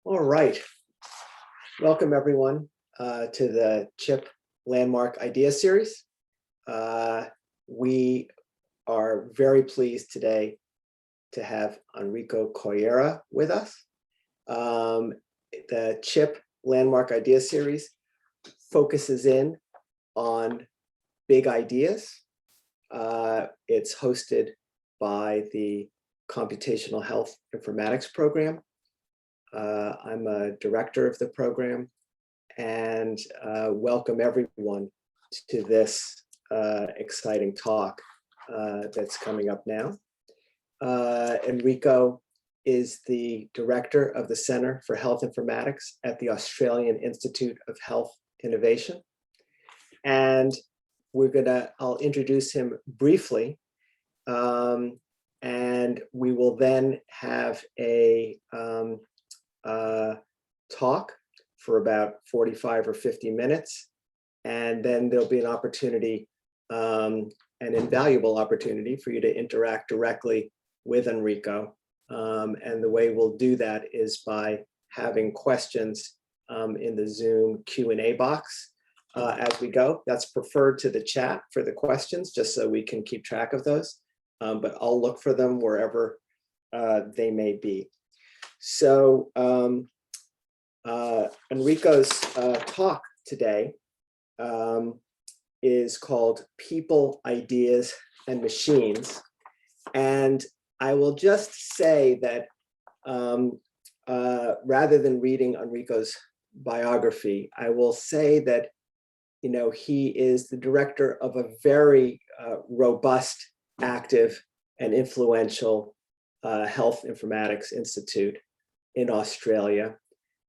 All right. Welcome, everyone, to the CHIP Landmark Idea Series. We are very pleased today to have Enrico Corriera with us. The CHIP Landmark Idea Series focuses in on big ideas. It's hosted by the Computational Health Informatics program. I'm a director of the program, and welcome everyone to this exciting talk that's coming up now. Enrico is the director of the Center for Health Informatics at the Australian Institute of Health Innovation. And I'll introduce him briefly, and we will then have a talk for about 45 or 50 minutes. And then there'll be an opportunity, an invaluable opportunity for you to interact directly with Enrico. And the way we'll do that is by having questions in the Zoom Q&A box as we go. That's preferred to the chat for the questions, just so we can keep track of those. But I'll look for them wherever they may be. So Enrico's talk today is called People, Ideas, and Machines. And I will just say that rather than reading Enrico's biography, I will say that, you know, he is the director of a very robust, active, and influential health informatics institute in Australia.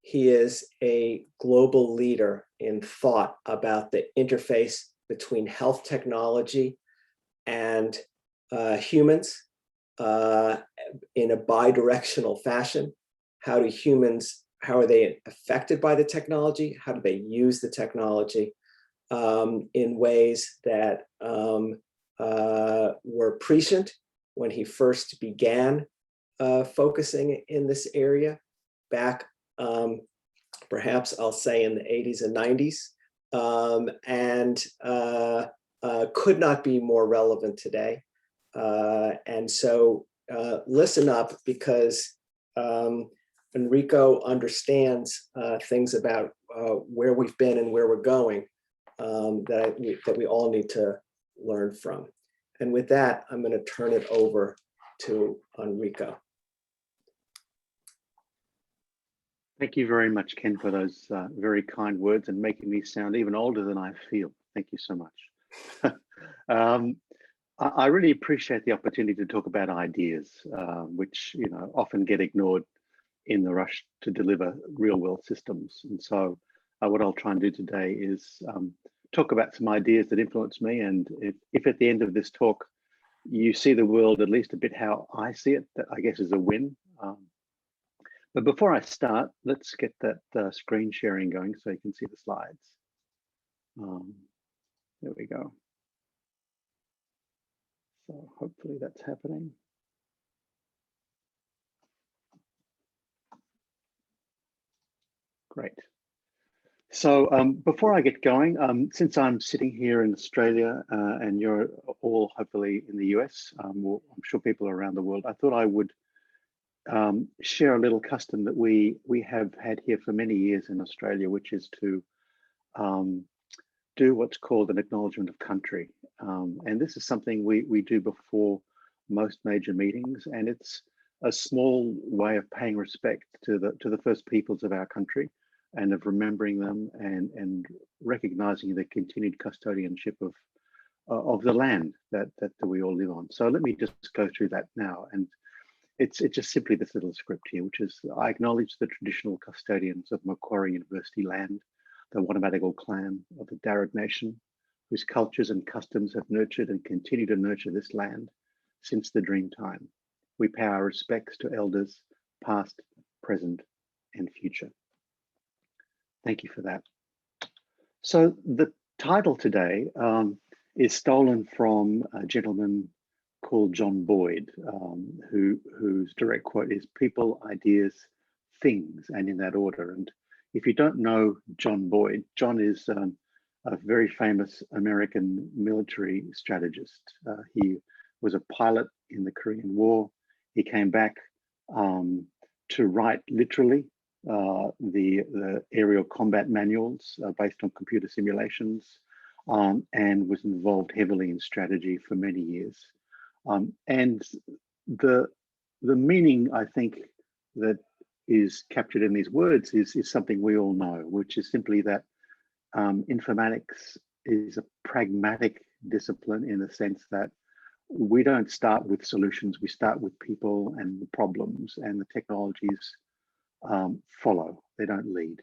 He is a global leader in thought about the interface between health technology and humans in a bi-directional fashion. How are they affected by the technology? How do they use the technology in ways that were prescient when he first began focusing in this area back, perhaps I'll say in the 80s and 90s, and could not be more relevant today. And so listen up, because Enrico understands things about where we've been and where we're going that we all need to learn from. And with that, I'm going to turn it over to Enrico. Thank you very much, Ken, for those very kind words and making me sound even older than I feel. Thank you so much. I really appreciate the opportunity to talk about ideas, which often get ignored in the rush to deliver real-world systems. And so what I'll try and do today is talk about some ideas that influence me. And if at the end of this talk, you see the world at least a bit how I see it, that I guess is a win. But before I start, let's get that screen sharing going so you can see the slides. There we go. So hopefully that's happening. Great. So before I get going, since I'm sitting here in Australia and you're all hopefully in the US, I'm sure people around the world, I thought I would share a little custom that we have had here for many years in Australia, which is to do what's called an Acknowledgement of Country. And this is something we do before most major meetings, and it's a small way of paying respect to the first peoples of our country, and of remembering them and recognizing the continued custodianship of the land that we all live on. So let me just go through that now. And it's just simply this little script here, which is, I acknowledge the traditional custodians of Macquarie University land, the Wanamadigal clan of the Darug Nation, whose cultures and customs have nurtured and continue to nurture this land since the dream time. We pay our respects to elders, past, present, and future. Thank you for that. So the title today is stolen from a gentleman called John Boyd, whose direct quote is, "People, ideas, things, and in that order. And if you don't know John Boyd, John is a very famous American military strategist. He was a pilot in the Korean War. He came back to write literally the aerial combat manuals based on computer simulations, and was involved heavily in strategy for many years. And the meaning, I think, that is captured in these words is something we all know, which is simply that informatics is a pragmatic discipline in the sense that we don't start with solutions, we start with people and the problems, and the technologies follow, they don't lead.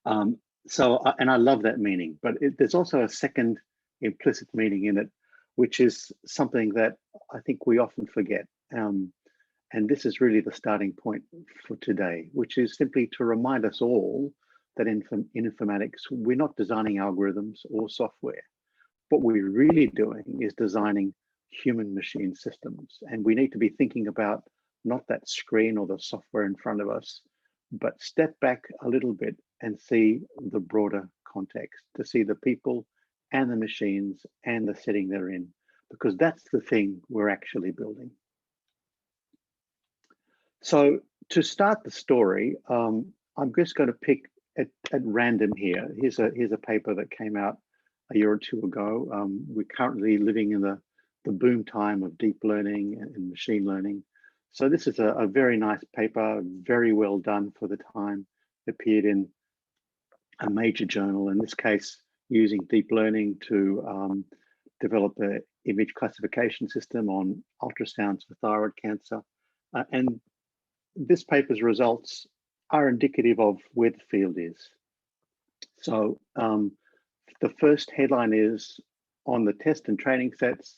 And I love that meaning, but there's also a second implicit meaning in it, which is something that I think we often forget. And this is really the starting point for today, which is simply to remind us all that in informatics, we're not designing algorithms or software. What we're really doing is designing human machine systems. And we need to be thinking about not that screen or the software in front of us, but step back a little bit and see the broader context, to see the people and the machines and the setting they're in, because that's the thing we're actually building. So to start the story, I'm just going to pick at random here. Here's a paper that came out a year or two ago. We're currently living in the boom time of deep learning and machine learning. So this is a very nice paper, very well done for the time. It appeared in a major journal, in this case, using deep learning to develop the image classification system on ultrasounds for thyroid cancer. And this paper's results are indicative of where the field is. So the first headline is, on the test and training sets,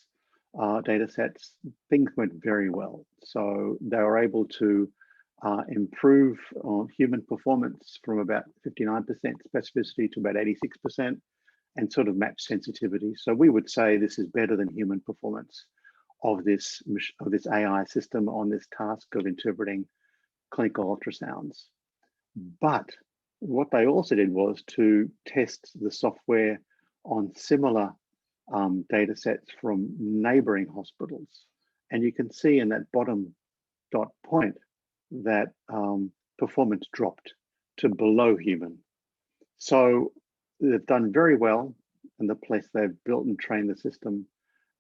data sets, things went very well. So they were able to improve on human performance from about 59% specificity to about 86%, and sort of match sensitivity. So we would say this is better than human performance of this AI system on this task of interpreting clinical ultrasounds. But what they also did was to test the software on similar data sets from neighboring hospitals. And you can see in that bottom dot point that performance dropped to below human. So they've done very well in the place they've built and trained the system,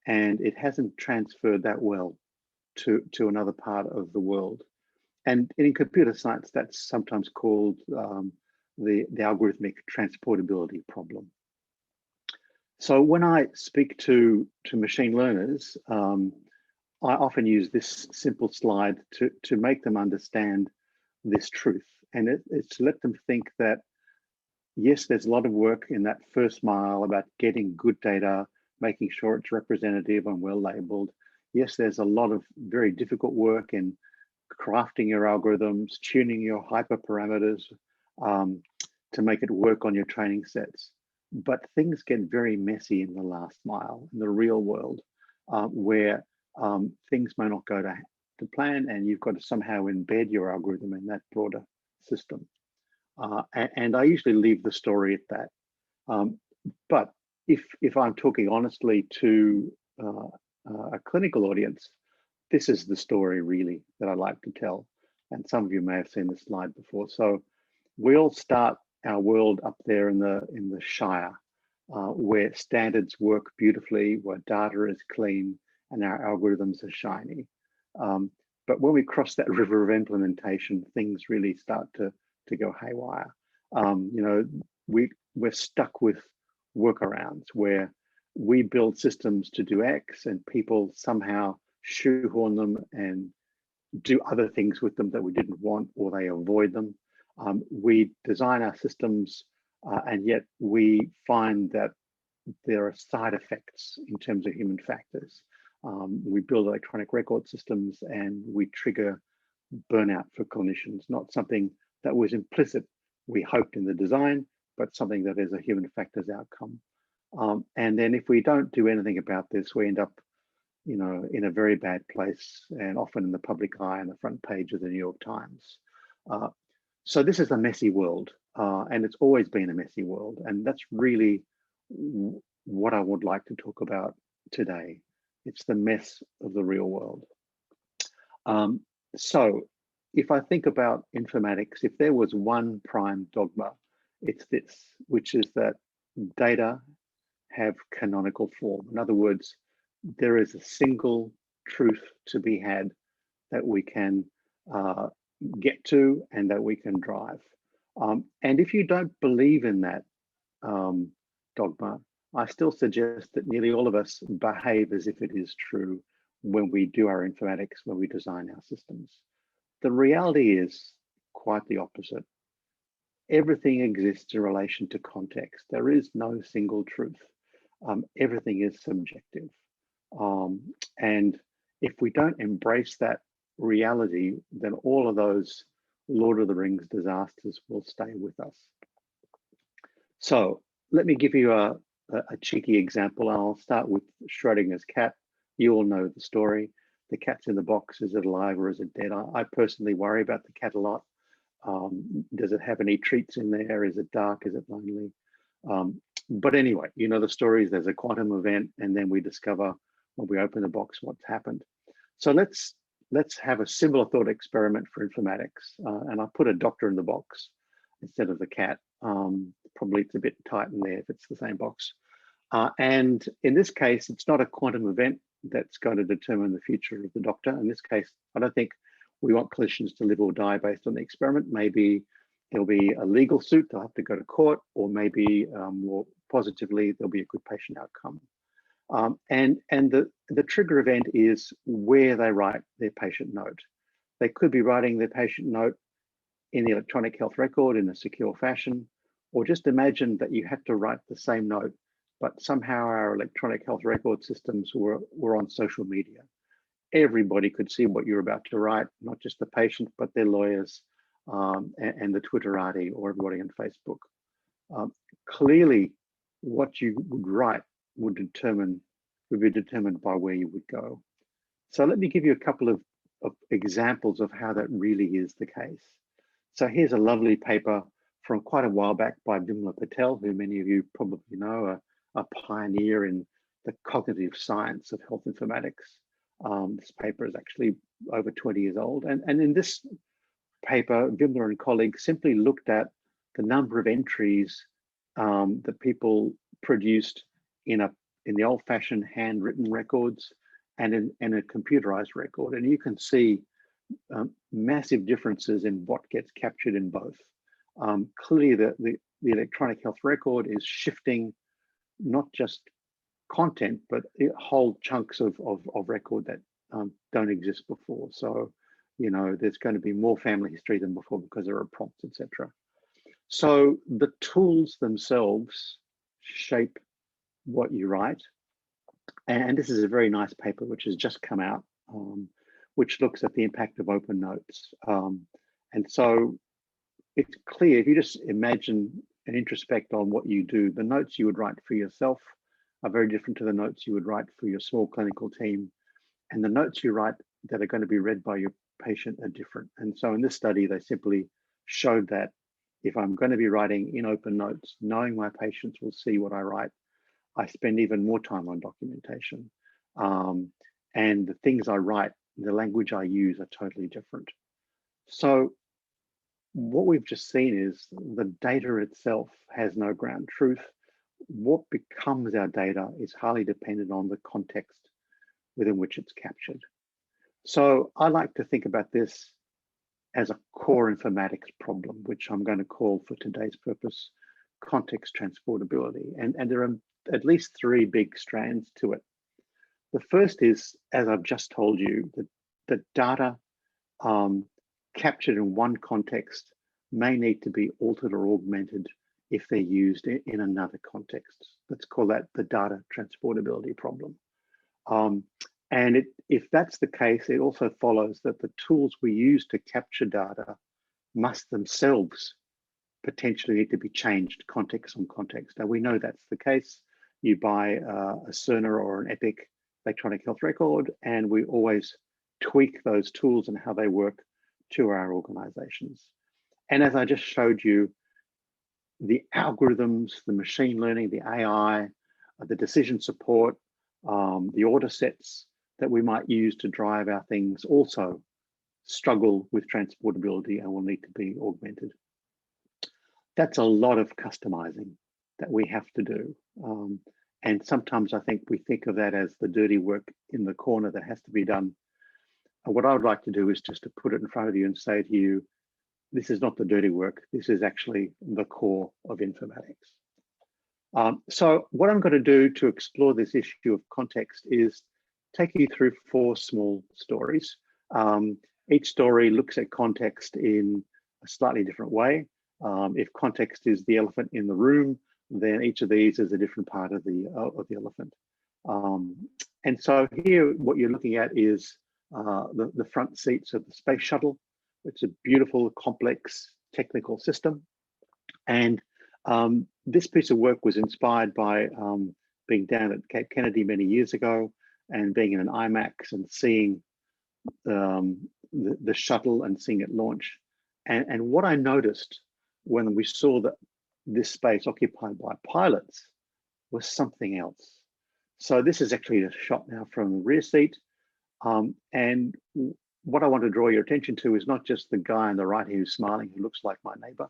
and it hasn't transferred that well to another part of the world. And in computer science, that's sometimes called the algorithmic transportability problem. So when I speak to machine learners, I often use this simple slide to make them understand this truth. And it's to let them think that, yes, there's a lot of work in that first mile about getting good data, making sure it's representative and well labeled. Yes, there's a lot of very difficult work in crafting your algorithms, tuning your hyperparameters to make it work on your training sets. But things get very messy in the last mile, in the real world, where things may not go to plan, and you've got to somehow embed your algorithm in that broader system. And I usually leave the story at that. But if I'm talking honestly to a clinical audience, this is the story really that I like to tell. And some of you may have seen this slide before. So we all start our world up there in the Shire, where standards work beautifully, where data is clean, and our algorithms are shiny. But when we cross that river of implementation, things really start to go haywire. We're stuck with workarounds where we build systems to do X, and people somehow shoehorn them and do other things with them that we didn't want, or they avoid them. We design our systems, and yet we find that there are side effects in terms of human factors. We build electronic record systems, and we trigger burnout for clinicians, not something that was implicit, we hoped, in the design, but something that is a human factors outcome. And then if we don't do anything about this, we end up in a very bad place, and often in the public eye on the front page of the New York Times. So this is a messy world, and it's always been a messy world. And that's really what I would like to talk about today. It's the mess of the real world. So if I think about informatics, if there was one prime dogma, it's this, which is that data have canonical form. In other words, there is a single truth to be had that we can get to and that we can drive. And if you don't believe in that dogma, I still suggest that nearly all of us behave as if it is true when we do our informatics, when we design our systems. The reality is quite the opposite. Everything exists in relation to context. There is no single truth. Everything is subjective. And if we don't embrace that reality, then all of those Lord of the Rings disasters will stay with us. So let me give you a cheeky example. I'll start with Schrodinger's cat. You all know the story. The cat's in the box. Is it alive or is it dead? I personally worry about the cat a lot. Does it have any treats in there? Is it dark? Is it lonely? But anyway, you know the stories. There's a quantum event, and then we discover when we open the box what's happened. So let's have a similar thought experiment for informatics. And I put a doctor in the box instead of the cat. Probably it's a bit tight in there if it's the same box. And in this case, it's not a quantum event that's going to determine the future of the doctor. In this case, I don't think we want clinicians to live or die based on the experiment. Maybe there'll be a legal suit, they'll have to go to court, or maybe more positively, there'll be a good patient outcome. And the trigger event is where they write their patient note. They could be writing their patient note in the electronic health record in a secure fashion, or just imagine that you had to write the same note, but somehow our electronic health record systems were on social media. Everybody could see what you're about to write, not just the patient, but their lawyers and the Twitterati or everybody on Facebook. Clearly, what you would write would be determined by where you would go. So let me give you a couple of examples of how that really is the case. So here's a lovely paper from quite a while back by Bimla Patel, who many of you probably know, a pioneer in the cognitive science of health informatics. This paper is actually over 20 years old. And in this paper, Bimla and colleagues simply looked at the number of entries that people produced in the old-fashioned handwritten records and in a computerized record. And you can see massive differences in what gets captured in both. Clearly, the electronic health record is shifting not just content, but whole chunks of record that don't exist before. So, you know, there's going to be more family history than before because there are prompts, etc. So the tools themselves shape what you write. And this is a very nice paper which has just come out, which looks at the impact of open notes. And so it's clear, if you just imagine and introspect on what you do, the notes you would write for yourself are very different to the notes you would write for your small clinical team. And the notes you write that are going to be read by your patient are different. And so in this study, they simply showed that if I'm going to be writing in open notes, knowing my patients will see what I write, I spend even more time on documentation. And the things I write, the language I use are totally different. So what we've just seen is the data itself has no ground truth. What becomes our data is highly dependent on the context within which it's captured. So I like to think about this as a core informatics problem, which I'm going to call for today's purpose, context transportability. And there are at least three big strands to it. The first is, as I've just told you, that the data captured in one context may need to be altered or augmented if they're used in another context. Let's call that the data transportability problem. And if that's the case, it also follows that the tools we use to capture data must themselves potentially need to be changed context on context. Now we know that's the case. You buy a Cerner or an Epic electronic health record, and we always tweak those tools and how they work to our organizations. And as I just showed you, the algorithms, the machine learning, the AI, the decision support, the order sets that we might use to drive our things also struggle with transportability and will need to be augmented. That's a lot of customizing that we have to do. And sometimes I think we think of that as the dirty work in the corner that has to be done. And what I would like to do is just to put it in front of you and say to you, this is not the dirty work. This is actually the core of informatics. So what I'm going to do to explore this issue of context is take you through 4 small stories. Each story looks at context in a slightly different way. If context is the elephant in the room, then each of these is a different part of the elephant. And so here, what you're looking at is the front seats of the space shuttle. It's a beautiful, complex technical system. And this piece of work was inspired by being down at Cape Kennedy many years ago and being in an IMAX and seeing the shuttle and seeing it launch. And what I noticed when we saw that this space occupied by pilots was something else. So this is actually a shot now from the rear seat. And what I want to draw your attention to is not just the guy on the right who's smiling, who looks like my neighbor,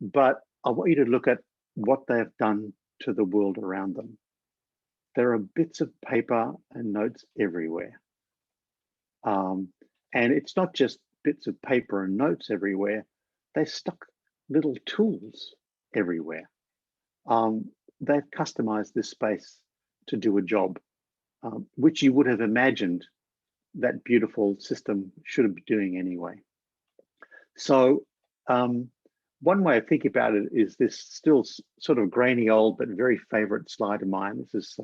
but I want you to look at what they've done to the world around them. There are bits of paper and notes everywhere. And it's not just bits of paper and notes everywhere. They stuck little tools everywhere. They've customized this space to do a job, which you would have imagined that beautiful system should have been doing anyway. So one way of thinking about it is this still sort of grainy old but very favorite slide of mine. This is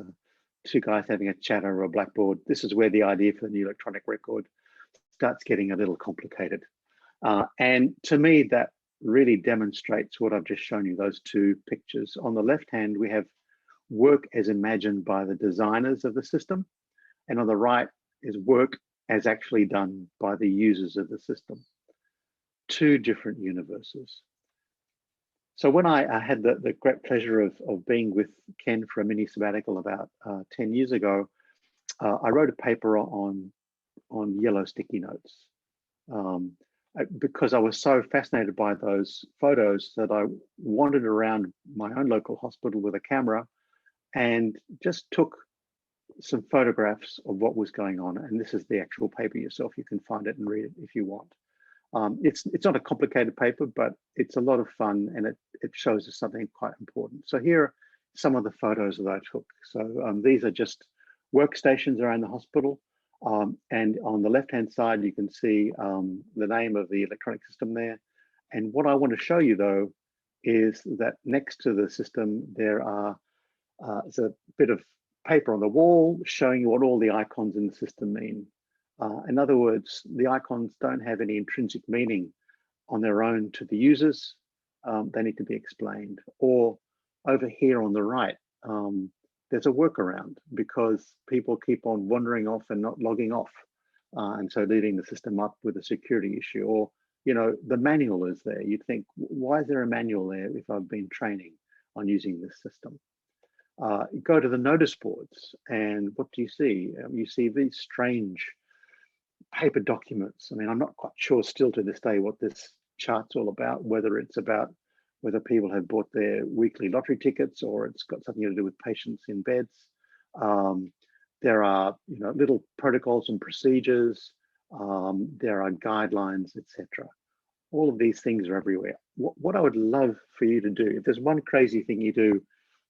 2 guys having a chat over a blackboard. This is where the idea for the new electronic record starts getting a little complicated. And to me, that really demonstrates what I've just shown you, those 2 pictures. On the left hand, we have work as imagined by the designers of the system. And on the right is work as actually done by the users of the system. 2 different universes. So when I had the great pleasure of being with Ken for a mini sabbatical about 10 years ago, I wrote a paper on yellow sticky notes because I was so fascinated by those photos that I wandered around my own local hospital with a camera and just took some photographs of what was going on. And this is the actual paper yourself. You can find it and read it if you want. It's not a complicated paper, but it's a lot of fun and it shows us something quite important. So here are some of the photos that I took. So these are just workstations around the hospital. And on the left-hand side, you can see the name of the electronic system there. And what I want to show you, though, is that next to the system, there's a bit of paper on the wall showing you what all the icons in the system mean. In other words, the icons don't have any intrinsic meaning on their own to the users. They need to be explained. Or over here on the right, there's a workaround because people keep on wandering off and not logging off. And so leaving the system up with a security issue. Or, you know, the manual is there. You'd think, why is there a manual there if I've been training on using this system? Go to the notice boards and what do you see? You see these strange paper documents. I mean, I'm not quite sure still to this day what this chart's all about, whether it's about whether people have bought their weekly lottery tickets or it's got something to do with patients in beds. There are, you know, little protocols and procedures. There are guidelines, etc. All of these things are everywhere. What I would love for you to do, if there's one crazy thing you do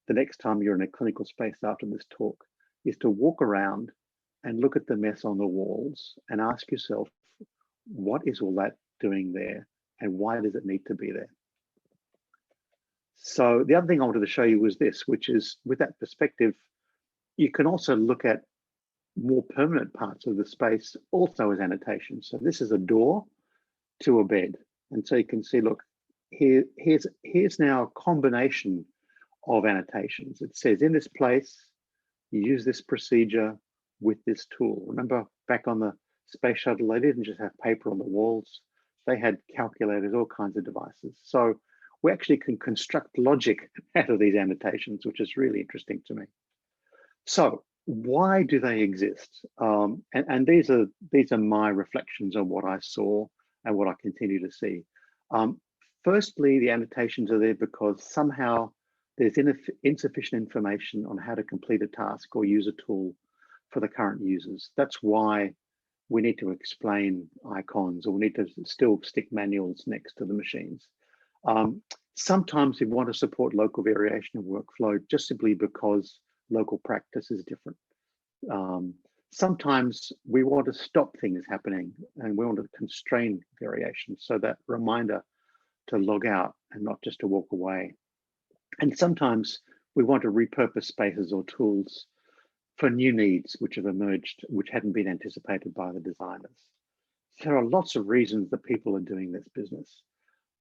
the next time you're in a clinical space after this talk, is to walk around and look at the mess on the walls and ask yourself, what is all that doing there and why does it need to be there? So the other thing I wanted to show you was this, which is with that perspective, you can also look at more permanent parts of the space also as annotations. So this is a door to a bed. And so you can see, look, here's now a combination of annotations. It says in this place, you use this procedure with this tool. Remember back on the space shuttle, they didn't just have paper on the walls. They had calculators, all kinds of devices. So we actually can construct logic out of these annotations, which is really interesting to me. So why do they exist? And these are my reflections on what I saw and what I continue to see. Firstly, the annotations are there because somehow there's insufficient information on how to complete a task or use a tool for the current users. That's why we need to explain icons, or we need to still stick manuals next to the machines. Sometimes we want to support local variation of workflow just simply because local practice is different. Sometimes we want to stop things happening and we want to constrain variation, so that reminder to log out and not just to walk away. And sometimes we want to repurpose spaces or tools for new needs which have emerged, which hadn't been anticipated by the designers. There are lots of reasons that people are doing this business.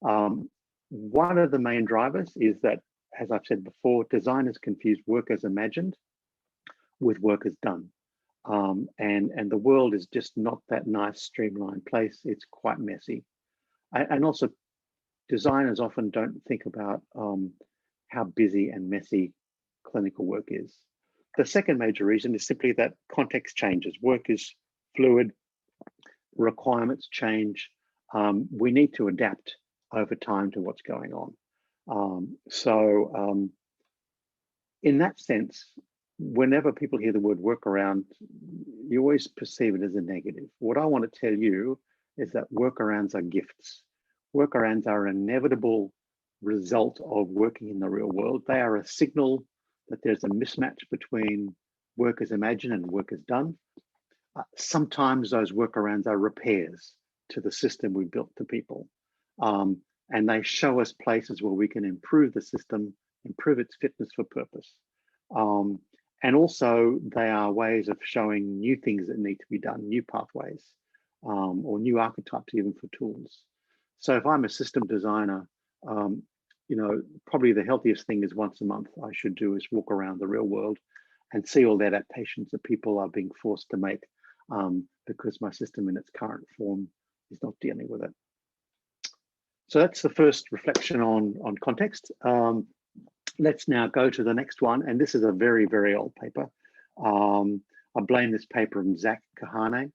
One of the main drivers is that, as I've said before, designers confuse work as imagined with work as done. And the world is just not that nice, streamlined place. It's quite messy. And also, designers often don't think about how busy and messy clinical work is. The second major reason is simply that context changes. Work is fluid, requirements change. We need to adapt over time to what's going on. In that sense, whenever people hear the word workaround, you always perceive it as a negative. What I want to tell you is that workarounds are gifts. Workarounds are an inevitable result of working in the real world. They are a signal that there's a mismatch between work as imagined and work as done. Sometimes those workarounds are repairs to the system we built to people. And they show us places where we can improve the system, improve its fitness for purpose. And also they are ways of showing new things that need to be done, new pathways, or new archetypes even for tools. So if I'm a system designer, probably the healthiest thing is once a month I should do is walk around the real world and see all the adaptations that people are being forced to make because my system in its current form is not dealing with it. So that's the first reflection on context. Let's now go to the next one. And this is a very, very old paper. I blame this paper on Zach Kahane.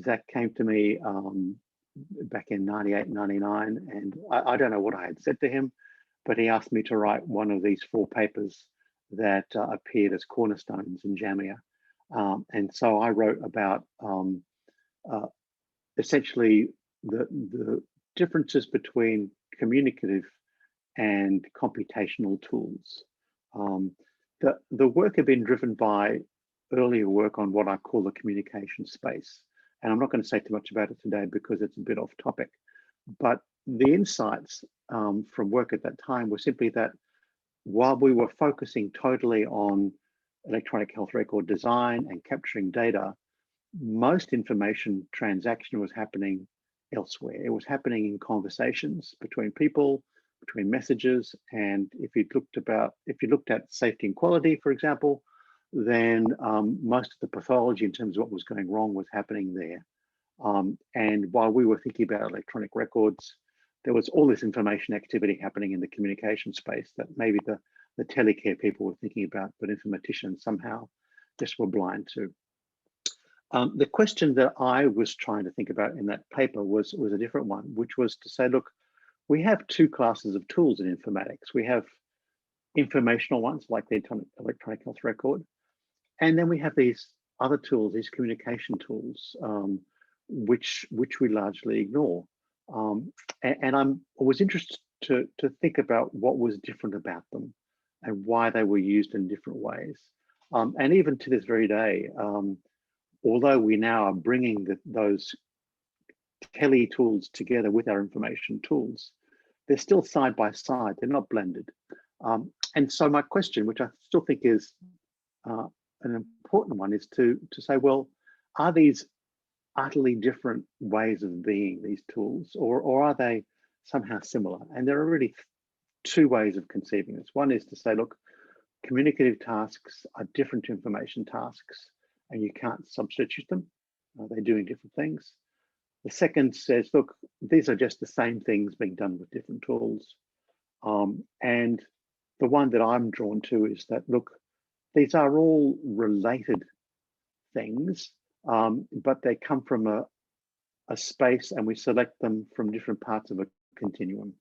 Zach came to me back in 98, 99, and I don't know what I had said to him, but he asked me to write one of these 4 papers that appeared as cornerstones in JAMIA. And so I wrote about essentially the differences between communicative and computational tools. The work had been driven by earlier work on what I call the communication space. And I'm not going to say too much about it today because it's a bit off topic. But the insights from work at that time were simply that while we were focusing totally on electronic health record design and capturing data, most information transaction was happening elsewhere. It was happening in conversations between people, between messages. And if you looked at safety and quality, for example, then most of the pathology in terms of what was going wrong was happening there. And while we were thinking about electronic records, there was all this information activity happening in the communication space that maybe the telecare people were thinking about, but informaticians somehow just were blind to. The question that I was trying to think about in that paper was a different one, which was to say, look, we have 2 classes of tools in informatics. We have informational ones like the electronic health record, and then we have these other tools, these communication tools, which we largely ignore. And I was interested to think about what was different about them and why they were used in different ways. And even to this very day, although we now are bringing those tele tools together with our information tools, they're still side by side, they're not blended. And so my question, which I still think is an important one, is to say, well, are these utterly different ways of being, these tools, or are they somehow similar? And there are really 2 ways of conceiving this. One is to say, look, communicative tasks are different to information tasks, and you can't substitute them. They're doing different things. The second says, look, these are just the same things being done with different tools. And the one that I'm drawn to is that, look, these are all related things, but they come from a space and we select them from different parts of a continuum.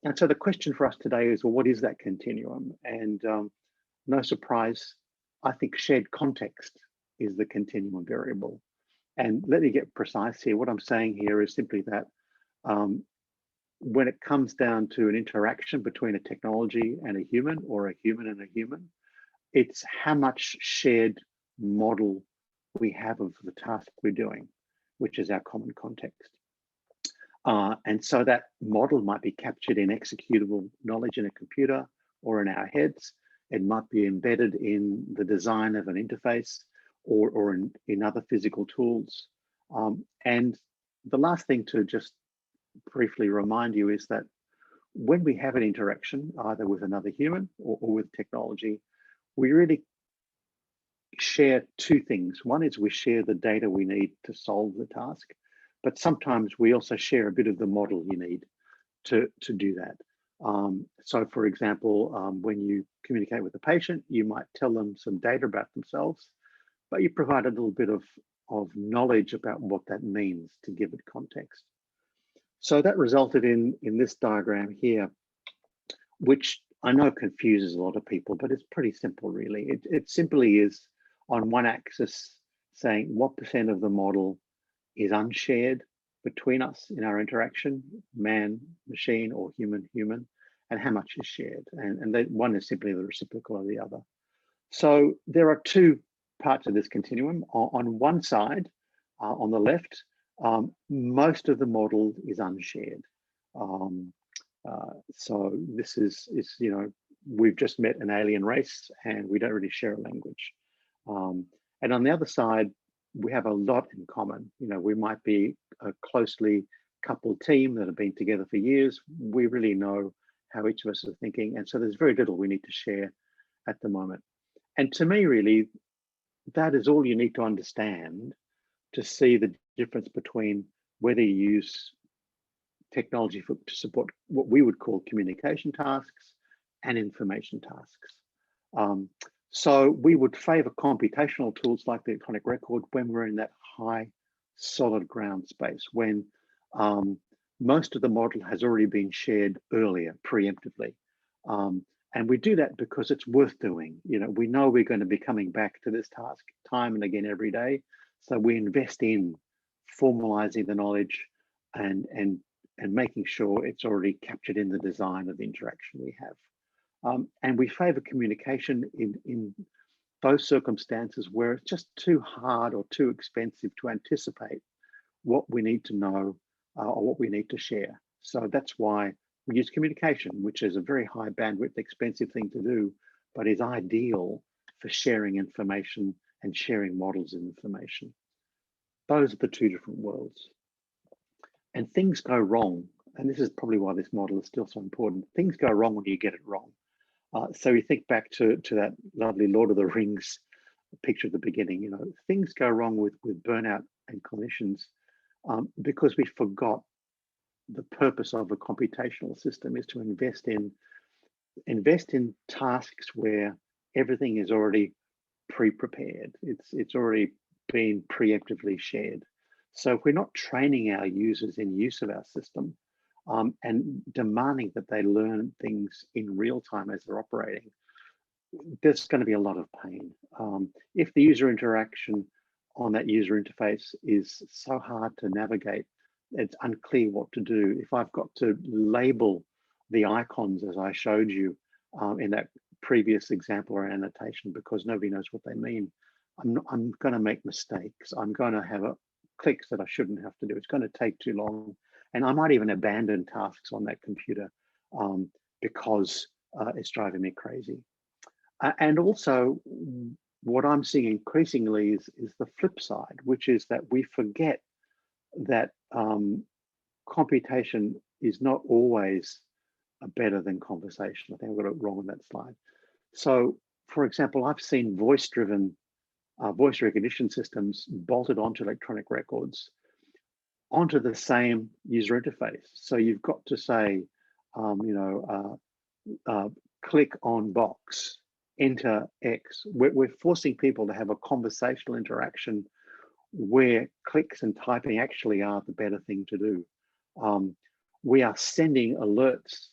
And so the question for us today is, well, what is that continuum? And no surprise, I think shared context is the continuum variable. And let me get precise here. What I'm saying here is simply that when it comes down to an interaction between a technology and a human, or a human and a human, it's how much shared model we have of the task we're doing, which is our common context. And so that model might be captured in executable knowledge in a computer or in our heads. It might be embedded in the design of an interface or in other physical tools. And the last thing to just briefly remind you is that when we have an interaction, either with another human or with technology, we really share two things. One is we share the data we need to solve the task, but sometimes we also share a bit of the model you need to do that. So for example, when you communicate with a patient, you might tell them some data about themselves, but you provide a little bit of knowledge about what that means to give it context. So that resulted in this diagram here, which I know confuses a lot of people, but it's pretty simple really. It simply is on one axis saying what percent of the model is unshared between us in our interaction, man, machine, or human, human, and how much is shared. And one is simply the reciprocal of the other. So there are two parts of this continuum. On one side, on the left, most of the model is unshared. So this is, you know, we've just met an alien race and we don't really share a language. And on the other side, we have a lot in common. You know, we might be a closely coupled team that have been together for years. We really know how each of us are thinking. And so there's very little we need to share at the moment. And to me, really, that is all you need to understand to see the difference between whether you use technology to support what we would call communication tasks and information tasks. So we would favor computational tools like the electronic record when we're in that high solid ground space, when most of the model has already been shared earlier, preemptively. And we do that because it's worth doing. You know, we know we're going to be coming back to this task time and again every day. So we invest in formalizing the knowledge and making sure it's already captured in the design of the interaction we have. And we favor communication in those circumstances where it's just too hard or too expensive to anticipate what we need to know or what we need to share. So that's why we use communication, which is a very high bandwidth, expensive thing to do, but is ideal for sharing information and sharing models of information. Those are the two different worlds. And things go wrong. And this is probably why this model is still so important. Things go wrong when you get it wrong. So you think back to that lovely Lord of the Rings picture at the beginning, you know, things go wrong with burnout and clinicians because we forgot the purpose of a computational system is to invest in tasks where everything is already pre-prepared. It's already been preemptively shared. So if we're not training our users in use of our system and demanding that they learn things in real time as they're operating, there's going to be a lot of pain. If the user interaction on that user interface is so hard to navigate, it's unclear what to do. If I've got to label the icons as I showed you in that previous example or annotation because nobody knows what they mean, I'm going to make mistakes. I'm going to have clicks that I shouldn't have to do. It's going to take too long. And I might even abandon tasks on that computer because it's driving me crazy. And also, what I'm seeing increasingly is the flip side, which is that we forget that computation is not always better than conversation. I think I got it wrong on that slide. So, for example, I've seen voice-driven voice recognition systems bolted onto electronic records onto the same user interface. So you've got to say, click on box, enter X. We're forcing people to have a conversational interaction where clicks and typing actually are the better thing to do. We are sending alerts,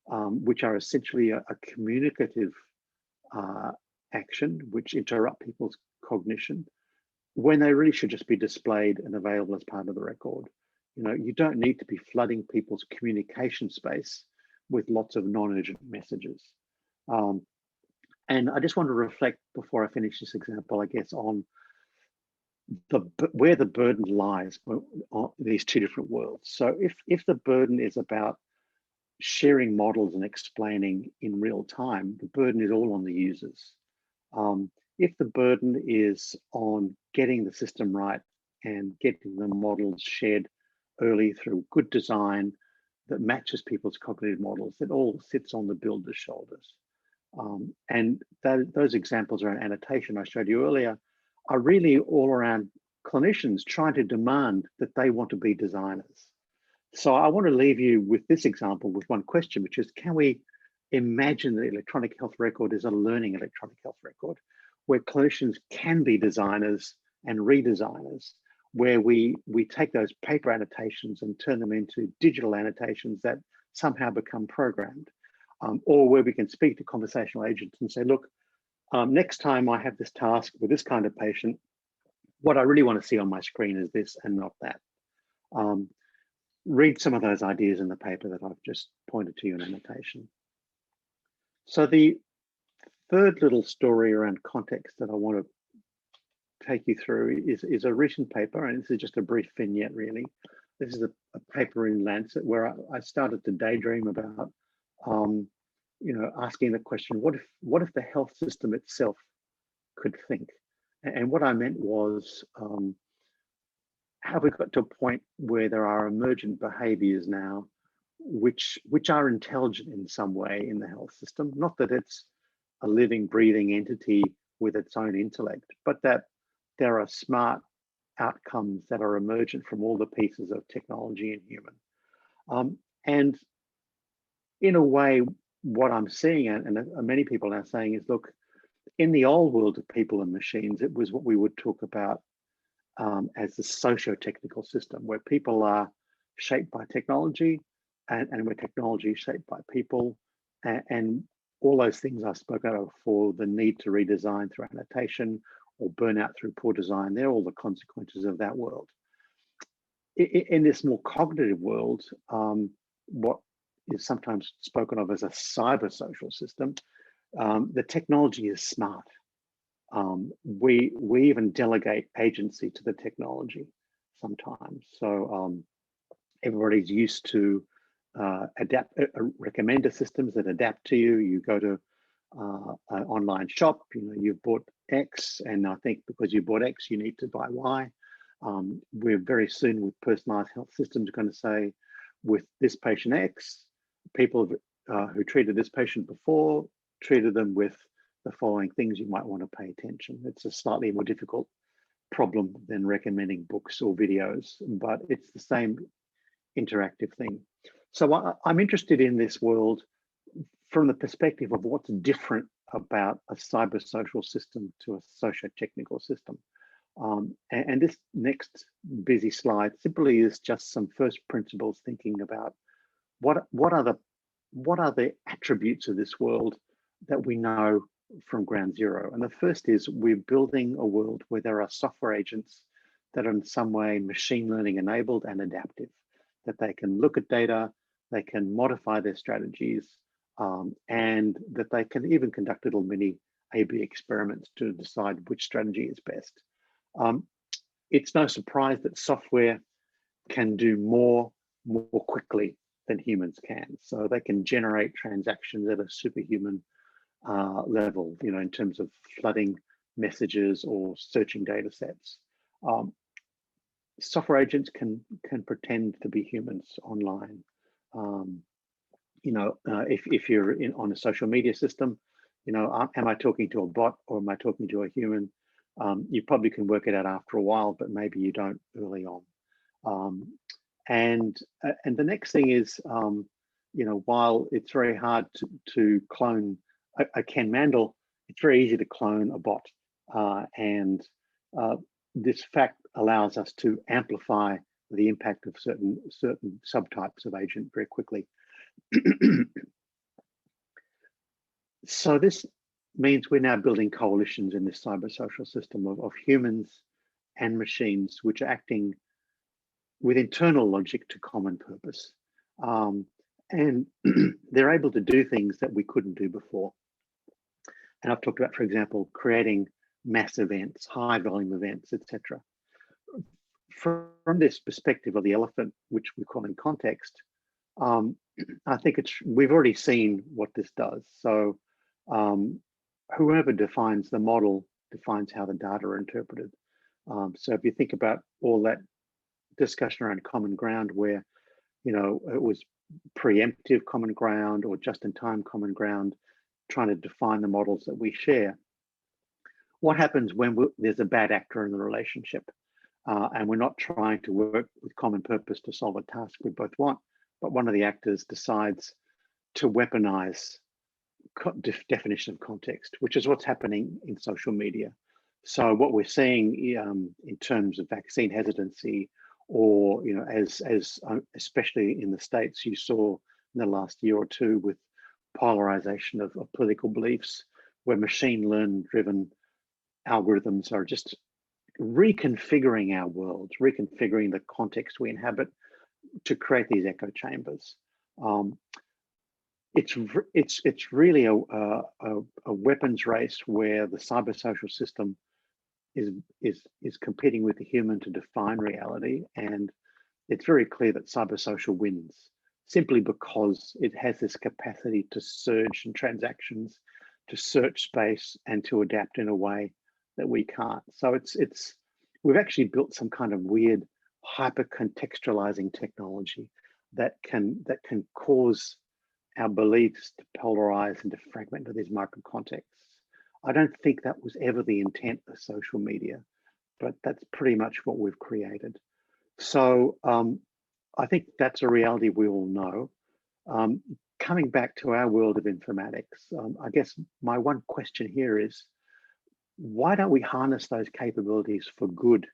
which are essentially a communicative action, which interrupt people's cognition, when they really should just be displayed and available as part of the record. You don't need to be flooding people's communication space with lots of non-urgent messages. And I just want to reflect before I finish this example, I guess, on where the burden lies on these two different worlds. So if the burden is about sharing models and explaining in real time, the burden is all on the users. If the burden is on getting the system right and getting the models shared early through good design that matches people's cognitive models, it all sits on the builder's shoulders. And those examples around annotation I showed you earlier are really all around clinicians trying to demand that they want to be designers. So I want to leave you with this example with one question, which is, can we imagine the electronic health record as a learning electronic health record, where clinicians can be designers and redesigners, where we take those paper annotations and turn them into digital annotations that somehow become programmed, or where we can speak to conversational agents and say, look, next time I have this task with this kind of patient, what I really want to see on my screen is this and not that. Read some of those ideas in the paper that I've just pointed to you in annotation. So the third little story around context that I want to take you through is a recent paper, and this is just a brief vignette really. This is a paper in Lancet where I started to daydream about, asking the question, what if the health system itself could think? And what I meant was, have we got to a point where there are emergent behaviors now which are intelligent in some way in the health system? Not that it's a living, breathing entity with its own intellect, but that there are smart outcomes that are emergent from all the pieces of technology and human. And in a way, what I'm seeing, and many people are saying, is, look, in the old world of people and machines, it was what we would talk about as the sociotechnical system, where people are shaped by technology and where technology is shaped by people, and all those things I've spoken of for the need to redesign through annotation or burnout through poor design, they're all the consequences of that world. In this more cognitive world, what is sometimes spoken of as a cyber social system, the technology is smart. We even delegate agency to the technology sometimes. So everybody's used to recommender systems that adapt to you. You go to an online shop, you've bought X, and I think because you bought X, you need to buy Y. We're very soon with personalized health systems going to say, with this patient X, people who treated this patient before treated them with the following things you might want to pay attention. It's a slightly more difficult problem than recommending books or videos, but it's the same interactive thing. So I'm interested in this world from the perspective of what's different about a cyber social system to a socio-technical system. And this next busy slide simply is just some first principles thinking about what are the attributes of this world that we know from ground zero. And the first is, we're building a world where there are software agents that are in some way machine learning enabled and adaptive, that they can look at data, they can modify their strategies, and that they can even conduct little mini A/B experiments to decide which strategy is best. It's no surprise that software can do more quickly than humans can. So they can generate transactions at a superhuman level, in terms of flooding messages or searching data sets. Software agents can pretend to be humans online. If you're on a social media system, am I talking to a bot or am I talking to a human? You probably can work it out after a while, but maybe you don't early on. And the next thing is, while it's very hard to clone a Ken Mandel, it's very easy to clone a bot. And this fact allows us to amplify the impact of certain subtypes of agent very quickly. So this means we're now building coalitions in this cybersocial system of humans and machines, which are acting with internal logic to common purpose. And they're able to do things that we couldn't do before. And I've talked about, for example, creating mass events, high volume events, etc. From this perspective of the elephant, which we call in context, I think we've already seen what this does. So whoever defines the model defines how the data are interpreted. So if you think about all that discussion around common ground, where it was preemptive common ground or just-in-time common ground, trying to define the models that we share. What happens when there's a bad actor in the relationship, and we're not trying to work with common purpose to solve a task we both want, but one of the actors decides to weaponize definition of context, which is what's happening in social media. So what we're seeing in terms of vaccine hesitancy, or as especially in the States, you saw in the last year or two with polarization of political beliefs, where machine learning driven algorithms are just reconfiguring our world, reconfiguring the context we inhabit to create these echo chambers. It's really a weapons race where the cybersocial system is competing with the human to define reality, and it's very clear that cybersocial wins simply because it has this capacity to surge in transactions, to search space, and to adapt in a way that we can't. So we've actually built some kind of weird hyper contextualizing technology that can cause our beliefs to polarize and to fragment into these micro contexts. I don't think that was ever the intent of social media, but that's pretty much what we've created. So I think that's a reality we all know. Coming back to our world of informatics, I guess my one question here is, why don't we harness those capabilities for good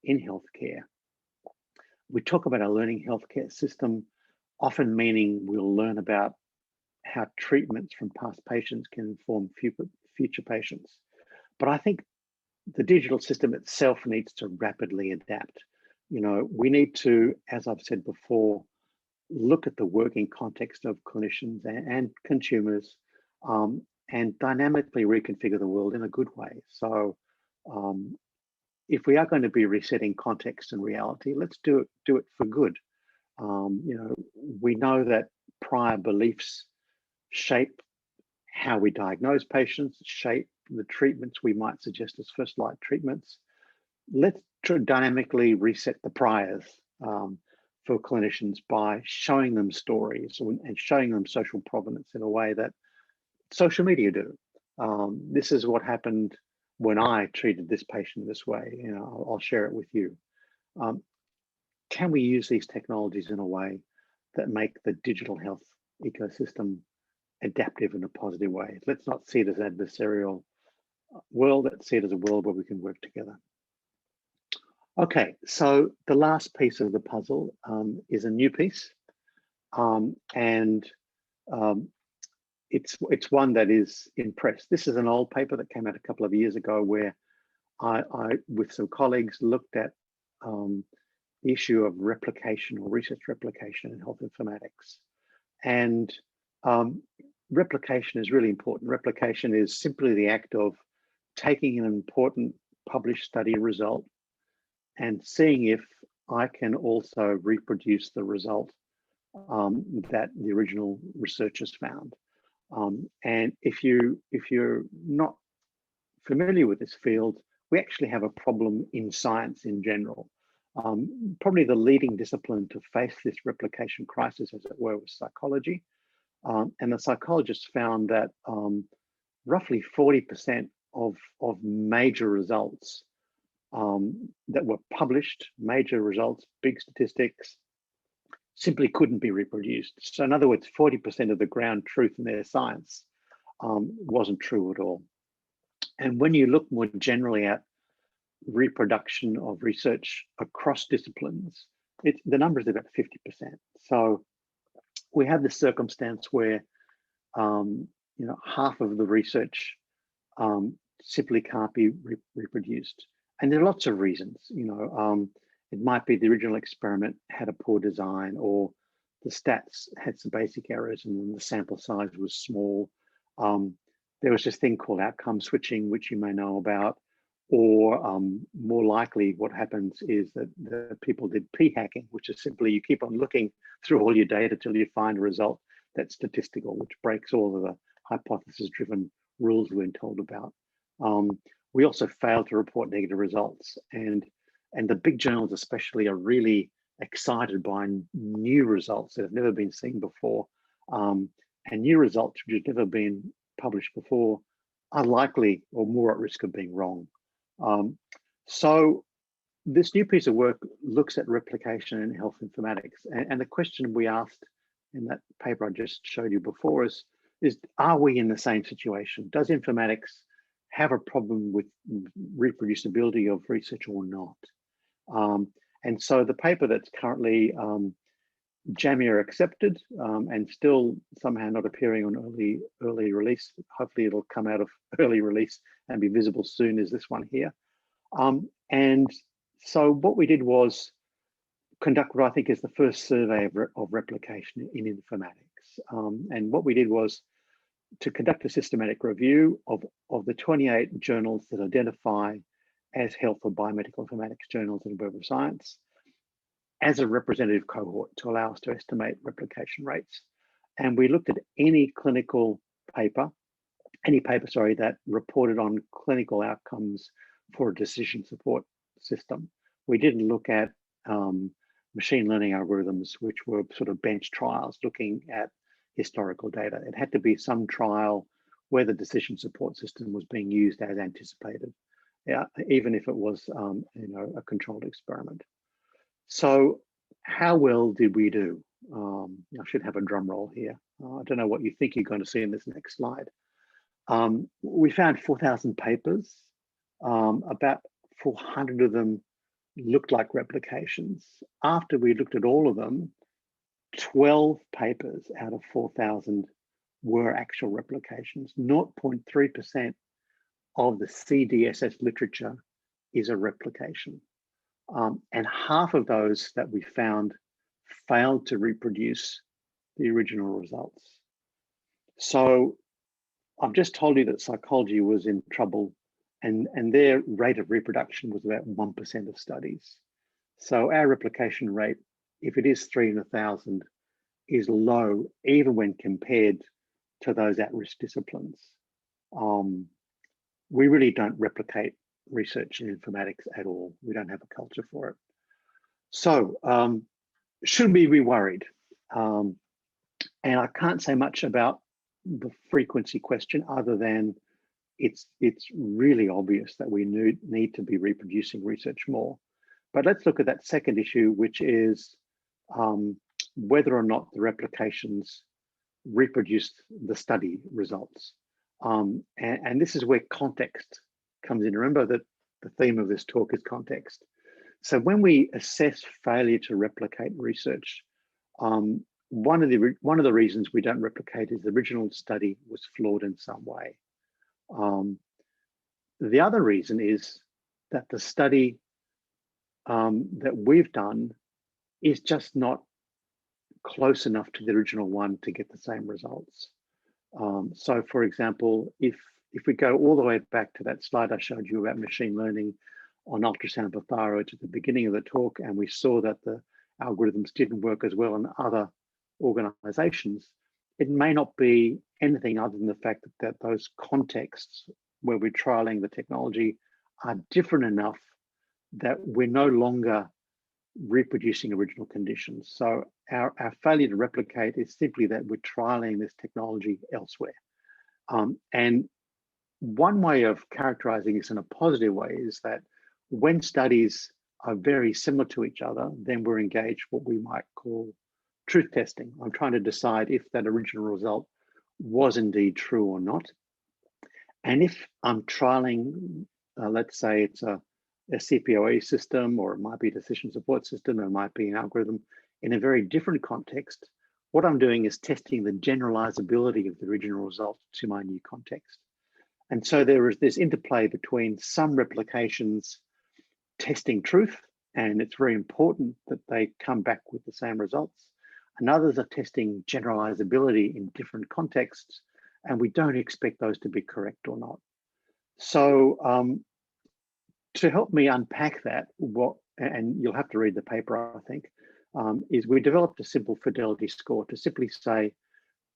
in healthcare? We talk about a learning healthcare system, often meaning we'll learn about how treatments from past patients can inform future patients. But I think the digital system itself needs to rapidly adapt. We need to, as I've said before, look at the working context of clinicians and consumers, and dynamically reconfigure the world in a good way. So if we are going to be resetting context and reality, let's do it for good. We know that prior beliefs shape how we diagnose patients, shape the treatments we might suggest as first line treatments. Let's dynamically reset the priors for clinicians by showing them stories and showing them social provenance in a way that social media do. This is what happened when I treated this patient this way. I'll share it with you. Can we use these technologies in a way that make the digital health ecosystem adaptive in a positive way? Let's not see it as an adversarial world. Let's see it as a world where we can work together. Okay, so the last piece of the puzzle is a new piece, and it's one that is in press. This is an old paper that came out a couple of years ago, where I with some colleagues, looked at the issue of replication or research replication in health informatics. And replication is really important. Replication is simply the act of taking an important published study result and seeing if I can also reproduce the result that the original researchers found. And if you're not familiar with this field, we actually have a problem in science in general. Probably the leading discipline to face this replication crisis, as it were, was psychology. And the psychologists found that roughly 40% of major results that were published, major results, big statistics, simply couldn't be reproduced. So in other words, 40% of the ground truth in their science wasn't true at all. And when you look more generally at reproduction of research across disciplines, the number is about 50%. So we have this circumstance where half of the research simply can't be reproduced. And there are lots of reasons. It might be the original experiment had a poor design, or the stats had some basic errors and the sample size was small. There was this thing called outcome switching, which you may know about, or more likely what happens is that the people did p-hacking, which is simply you keep on looking through all your data till you find a result that's statistical, which breaks all of the hypothesis-driven rules we're told about. We also failed to report negative results, and the big journals especially are really excited by new results that have never been seen before, and new results which have never been published before are likely or more at risk of being wrong. So this new piece of work looks at replication in health informatics, and the question we asked in that paper I just showed you before is are we in the same situation? Does informatics have a problem with reproducibility of research or not? And so the paper that's currently JAMIA accepted and still somehow not appearing on early release, hopefully it'll come out of early release and be visible soon, is this one here. And so what we did was conduct what I think is the first survey of replication in informatics. And what we did was to conduct a systematic review of the 28 journals that identify as health or biomedical informatics journals in Web of Science as a representative cohort to allow us to estimate replication rates. And we looked at any paper that reported on clinical outcomes for a decision support system. We didn't look at machine learning algorithms, which were sort of bench trials looking at historical data. It had to be some trial where the decision support system was being used as anticipated, even if it was a controlled experiment. So how well did we do? I should have a drum roll here. I don't know what you think you're going to see in this next slide. We found 4,000 papers. About 400 of them looked like replications. After we looked at all of them, 12 papers out of 4,000 were actual replications. 0.3% of the CDSS literature is a replication. And half of those that we found failed to reproduce the original results. So I've just told you that psychology was in trouble, and their rate of reproduction was about 1% of studies. So our replication rate, if it is 3 in 1,000, is low, even when compared to those at-risk disciplines. We really don't replicate research in informatics at all. We don't have a culture for it. So should we be worried? And I can't say much about the frequency question other than it's really obvious that we need to be reproducing research more. But let's look at that second issue, which is whether or not the replications reproduce the study results. And this is where context comes in. Remember that the theme of this talk is context. So when we assess failure to replicate research, one of the reasons we don't replicate is the original study was flawed in some way. The other reason is that the study that we've done is just not close enough to the original one to get the same results. So for example, if we go all the way back to that slide I showed you about machine learning on ultrasound pathology at the beginning of the talk, and we saw that the algorithms didn't work as well in other organizations, it may not be anything other than the fact that those contexts where we're trialing the technology are different enough that we're no longer reproducing original conditions. So our failure to replicate is simply that we're trialing this technology elsewhere. And one way of characterizing this in a positive way is that when studies are very similar to each other, then we're engaged what we might call truth testing. I'm trying to decide if that original result was indeed true or not. And if I'm trialing, let's say it's a CPOA system, or it might be a decision support system, it might be an algorithm in a very different context, what I'm doing is testing the generalizability of the original result to my new context. And so there is this interplay between some replications testing truth, and it's very important that they come back with the same results, and others are testing generalizability in different contexts, and we don't expect those to be correct or not. So to help me unpack that, and you'll have to read the paper, I think, is we developed a simple fidelity score to simply say,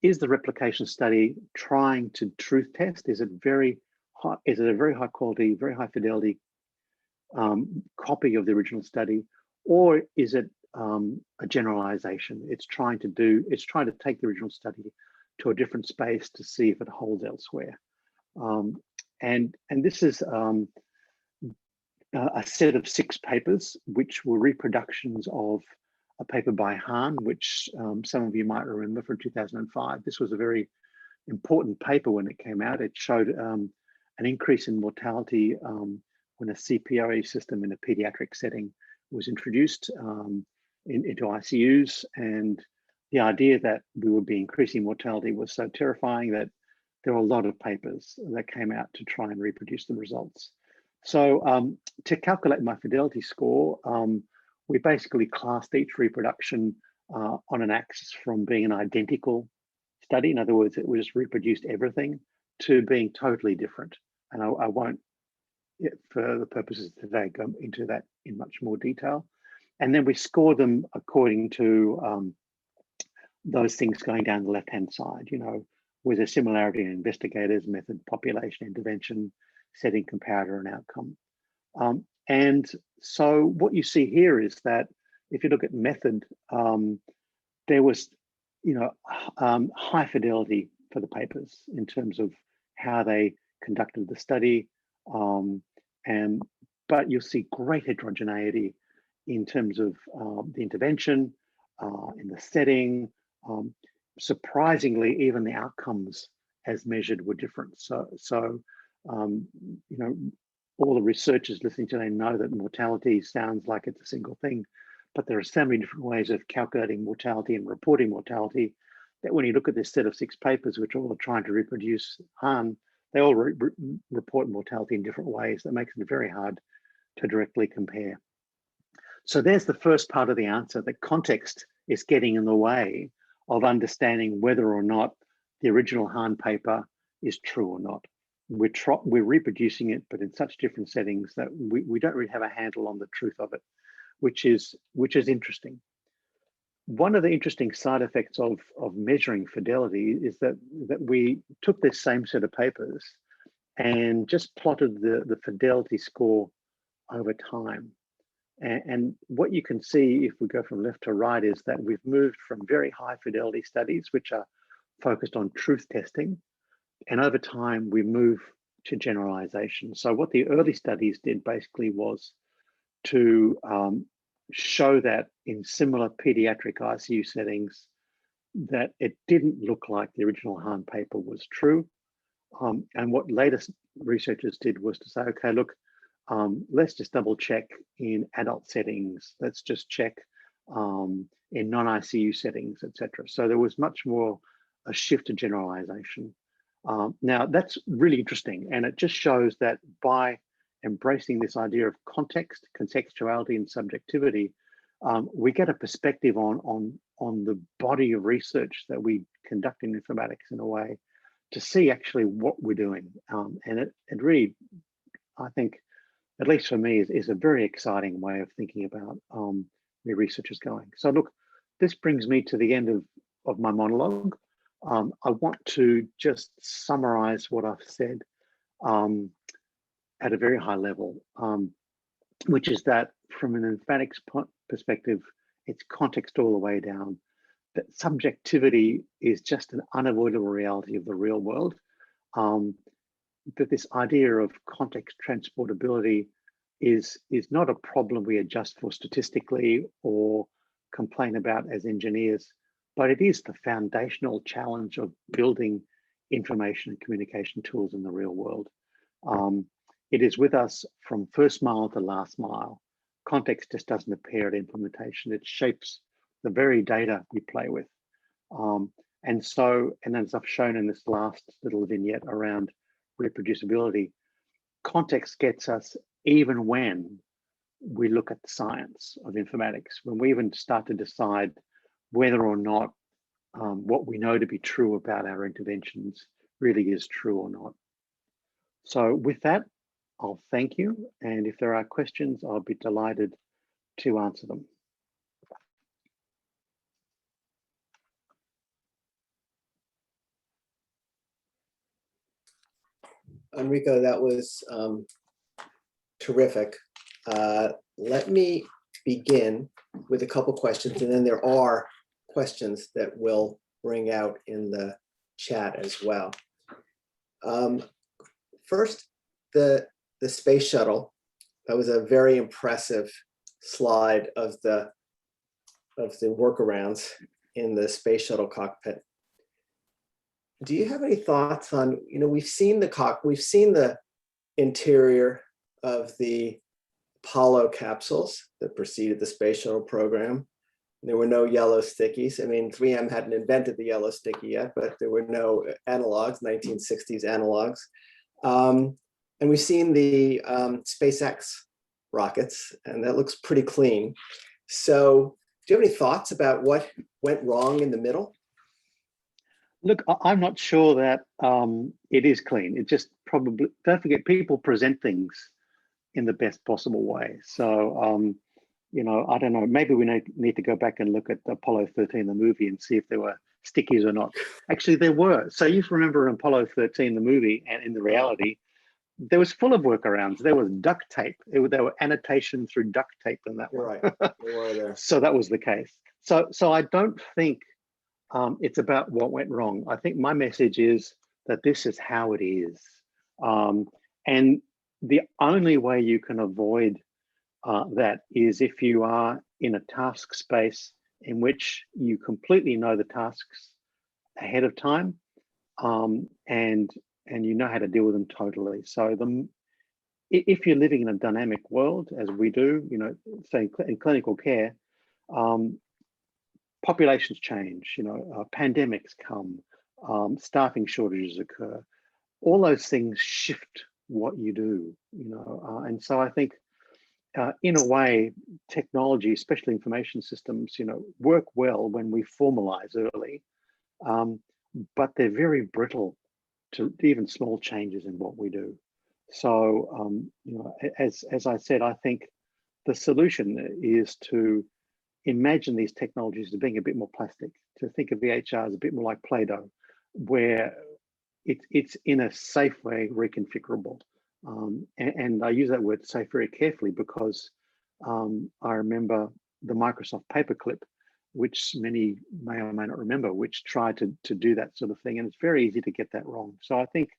is the replication study trying to truth test? Is it a very high quality, very high fidelity copy of the original study, or is it a generalization? It's trying to take the original study to a different space to see if it holds elsewhere. And this is a set of 6 papers, which were reproductions of a paper by Hahn, which some of you might remember from 2005. This was a very important paper when it came out. It showed an increase in mortality when a CPOA system in a pediatric setting was introduced into ICUs. And the idea that we would be increasing mortality was so terrifying that there were a lot of papers that came out to try and reproduce the results. So to calculate my fidelity score, we basically classed each reproduction on an axis from being an identical study. In other words, it just reproduced everything, to being totally different. And I won't, for the purposes of today, go into that in much more detail. And then we score them according to those things going down the left-hand side, with a similarity in investigators, method, population, intervention, setting, comparator, and outcome. And so what you see here is that if you look at method, there was, high fidelity for the papers in terms of how they conducted the study, but you'll see great heterogeneity in terms of the intervention, in the setting. Surprisingly, even the outcomes as measured were different. So all the researchers listening today know that mortality sounds like it's a single thing, but there are so many different ways of calculating mortality and reporting mortality that when you look at this set of 6 papers, which all are trying to reproduce Hahn, they all report mortality in different ways. That makes it very hard to directly compare. So there's the first part of the answer, that context is getting in the way of understanding whether or not the original Hahn paper is true or not. We're reproducing it, but in such different settings that we don't really have a handle on the truth of it, which is interesting. One of the interesting side effects of measuring fidelity is that we took this same set of papers and just plotted the fidelity score over time. And what you can see if we go from left to right is that we've moved from very high fidelity studies, which are focused on truth testing, and over time we move to generalization. So what the early studies did basically was to show that in similar pediatric ICU settings, that it didn't look like the original Hahn paper was true. And what latest researchers did was to say, okay, look, let's just double check in adult settings. Let's just check in non-ICU settings, etc. So there was much more a shift to generalization. Now that's really interesting, and it just shows that by embracing this idea of context, contextuality, and subjectivity, we get a perspective on the body of research that we conduct in informatics in a way to see actually what we're doing. And it really, I think, at least for me, is a very exciting way of thinking about where research is going. So look, this brings me to the end of my monologue. I want to just summarize what I've said at a very high level, which is that from an informatics perspective, it's context all the way down. That subjectivity is just an unavoidable reality of the real world. That this idea of context transportability is not a problem we adjust for statistically or complain about as engineers, but it is the foundational challenge of building information and communication tools in the real world. It is with us from first mile to last mile. Context just doesn't appear at implementation. It shapes the very data we play with. And as I've shown in this last little vignette around reproducibility, context gets us even when we look at the science of informatics, when we even start to decide whether or not what we know to be true about our interventions really is true or not. So with that, I'll thank you. And if there are questions, I'll be delighted to answer them. Enrico, that was terrific. Let me begin with a couple questions, and then there are questions that we'll bring out in the chat as well. First, the space shuttle. That was a very impressive slide of the workarounds in the space shuttle cockpit. Do you have any thoughts on, we've seen the interior of the Apollo capsules that preceded the space shuttle program. There were no yellow stickies. I mean, 3M hadn't invented the yellow sticky yet, but there were no analogs, 1960s analogs. And we've seen the SpaceX rockets, and that looks pretty clean. So do you have any thoughts about what went wrong in the middle? Look, I'm not sure that it is clean. It just probably, don't forget, people present things in the best possible way. So, I don't know, maybe we need to go back and look at Apollo 13, the movie, and see if there were stickies or not. Actually, there were. So you remember in Apollo 13, the movie, and in the reality, there was full of workarounds. There was duct tape. There were annotation through duct tape in that one. Right, they were there. So that was the case. So I don't think it's about what went wrong. I think my message is that this is how it is. And the only way you can avoid that is if you are in a task space in which you completely know the tasks ahead of time, and you know how to deal with them totally. So if you're living in a dynamic world, as we do, say in clinical care, populations change, pandemics come, staffing shortages occur, all those things shift what you do, and so I think in a way, technology, especially information systems, work well when we formalize early, but they're very brittle to even small changes in what we do. So, as I said, I think the solution is to imagine these technologies as being a bit more plastic, to think of VHR as a bit more like Play-Doh, where it's in a safe way reconfigurable. And I use that word safe very carefully because I remember the Microsoft paperclip, which many may or may not remember, which tried to do that sort of thing. And it's very easy to get that wrong. So I think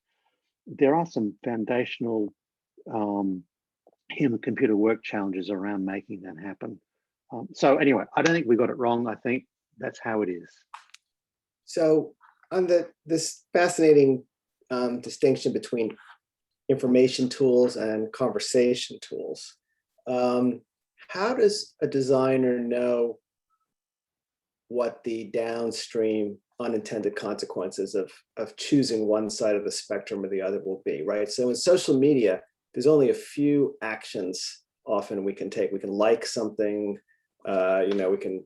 there are some foundational human-computer work challenges around making that happen. So anyway, I don't think we got it wrong. I think that's how it is. So on this fascinating distinction between information tools and conversation tools, how does a designer know what the downstream unintended consequences of choosing one side of the spectrum or the other will be, right? So in social media, there's only a few actions often we can take. We can like something, we can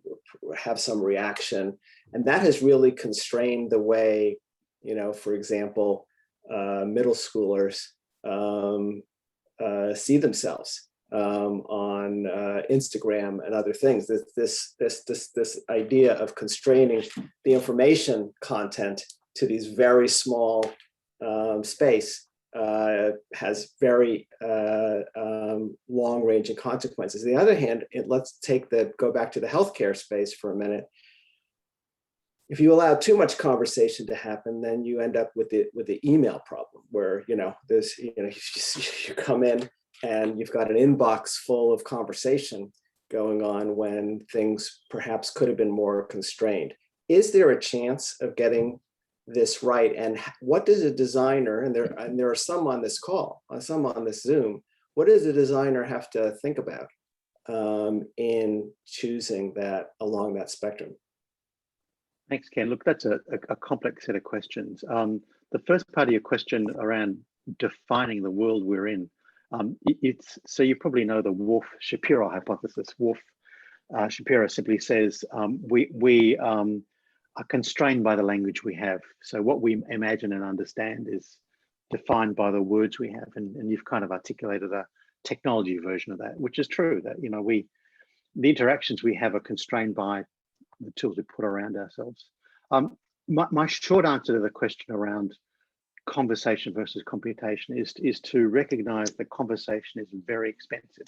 have some reaction, and that has really constrained the way, for example, middle schoolers see themselves on Instagram and other things. This idea of constraining the information content to these very small space has very long-ranging consequences. On the other hand, let's go back to the healthcare space for a minute. If you allow too much conversation to happen, then you end up with the email problem, where you come in and you've got an inbox full of conversation going on when things perhaps could have been more constrained. Is there a chance of getting this right? And what does a designer, and there are some on this call, some on this Zoom, what does a designer have to think about in choosing that along that spectrum? Thanks, Ken. Look, that's a complex set of questions. The first part of your question around defining the world we're in, so you probably know the Wolff-Shapiro hypothesis. Shapiro simply says we are constrained by the language we have. So what we imagine and understand is defined by the words we have, and you've kind of articulated a technology version of that, which is true. That the interactions we have are constrained by the tools we put around ourselves. My short answer to the question around conversation versus computation is to recognize that conversation is very expensive.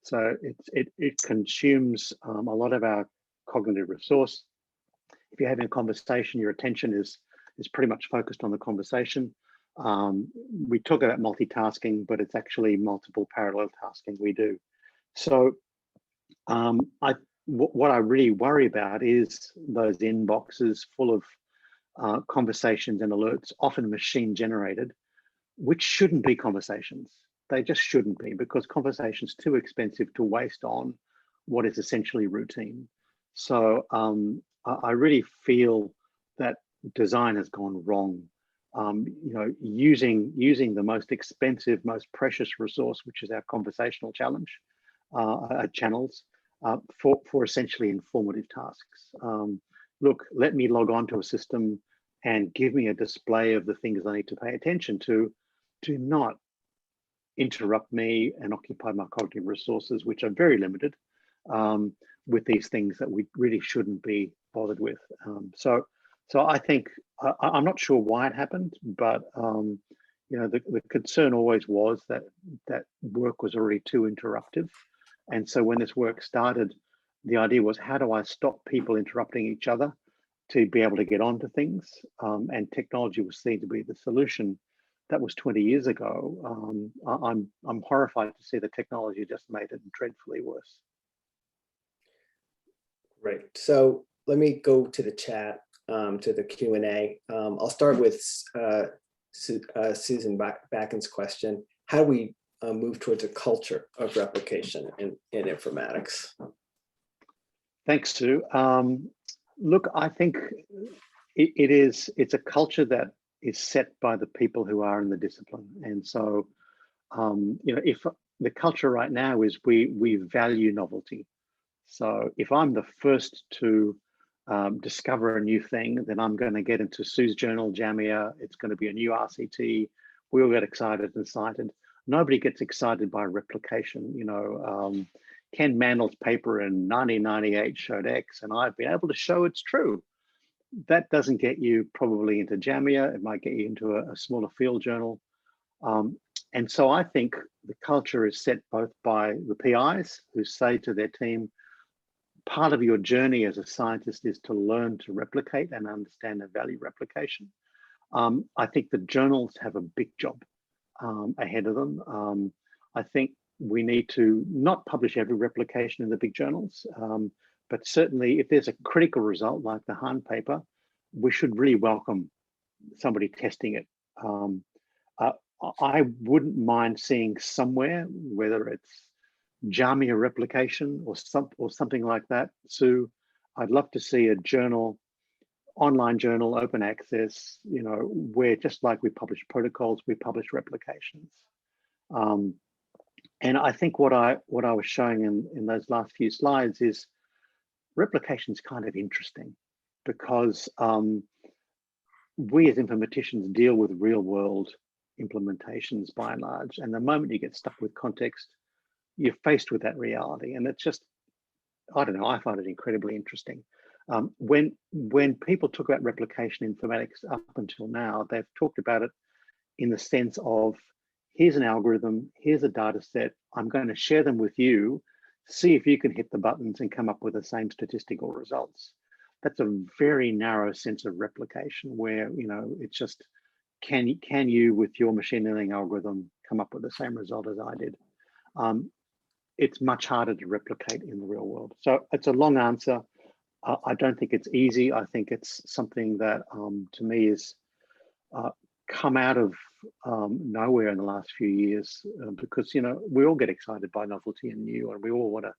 So it consumes a lot of our cognitive resource. If you're having a conversation, your attention is pretty much focused on the conversation. We talk about multitasking, but it's actually multiple parallel tasking we do. So what I really worry about is those inboxes full of conversations and alerts, often machine generated, which shouldn't be conversations. They just shouldn't be, because conversation's too expensive to waste on what is essentially routine. So I really feel that design has gone wrong. Using the most expensive, most precious resource, which is our conversational channels, for essentially informative tasks. Look, let me log on to a system and give me a display of the things I need to pay attention to. Do not interrupt me and occupy my cognitive resources, which are very limited, with these things that we really shouldn't be bothered with. So I think, I'm not sure why it happened, but the concern always was that work was already too interruptive. And so when this work started, the idea was, how do I stop people interrupting each other to be able to get onto things? And technology was seen to be the solution. That was 20 years ago. I'm horrified to see the technology just made it dreadfully worse. Right. So let me go to the chat, to the Q&A. I'll start with Susan Backen's question. How do we move towards a culture of replication in informatics? Thanks, Sue. Look, I think it's a culture that is set by the people who are in the discipline. And so, if the culture right now is we value novelty. So if I'm the first to discover a new thing, then I'm going to get into Sue's journal, JAMIA. It's going to be a new RCT. We all get excited and cited. Nobody gets excited by replication. Ken Mandel's paper in 1998 showed X, and I've been able to show it's true. That doesn't get you probably into JAMIA. It might get you into a smaller field journal. And so I think the culture is set both by the PIs, who say to their team, part of your journey as a scientist is to learn to replicate and understand and value replication. I think the journals have a big job ahead of them. I think we need to not publish every replication in the big journals, but certainly if there's a critical result like the Hahn paper, we should really welcome somebody testing it. I wouldn't mind seeing somewhere, whether it's JAMIA replication or something like that. So I'd love to see a journal, online journal, open access, where just like we publish protocols, we publish replications. And I think what I was showing in those last few slides is replication is kind of interesting, because we as informaticians deal with real world implementations by and large. And the moment you get stuck with context, you're faced with that reality. And it's just, I don't know, I find it incredibly interesting. When people talk about replication informatics up until now, they've talked about it in the sense of, here's an algorithm, here's a data set, I'm going to share them with you, see if you can hit the buttons and come up with the same statistical results. That's a very narrow sense of replication, where it's just, can you with your machine learning algorithm come up with the same result as I did? it's much harder to replicate in the real world. So it's a long answer. I don't think it's easy. I think it's something that, to me, is come out of nowhere in the last few years, because, you know, we all get excited by novelty and new, and we all want to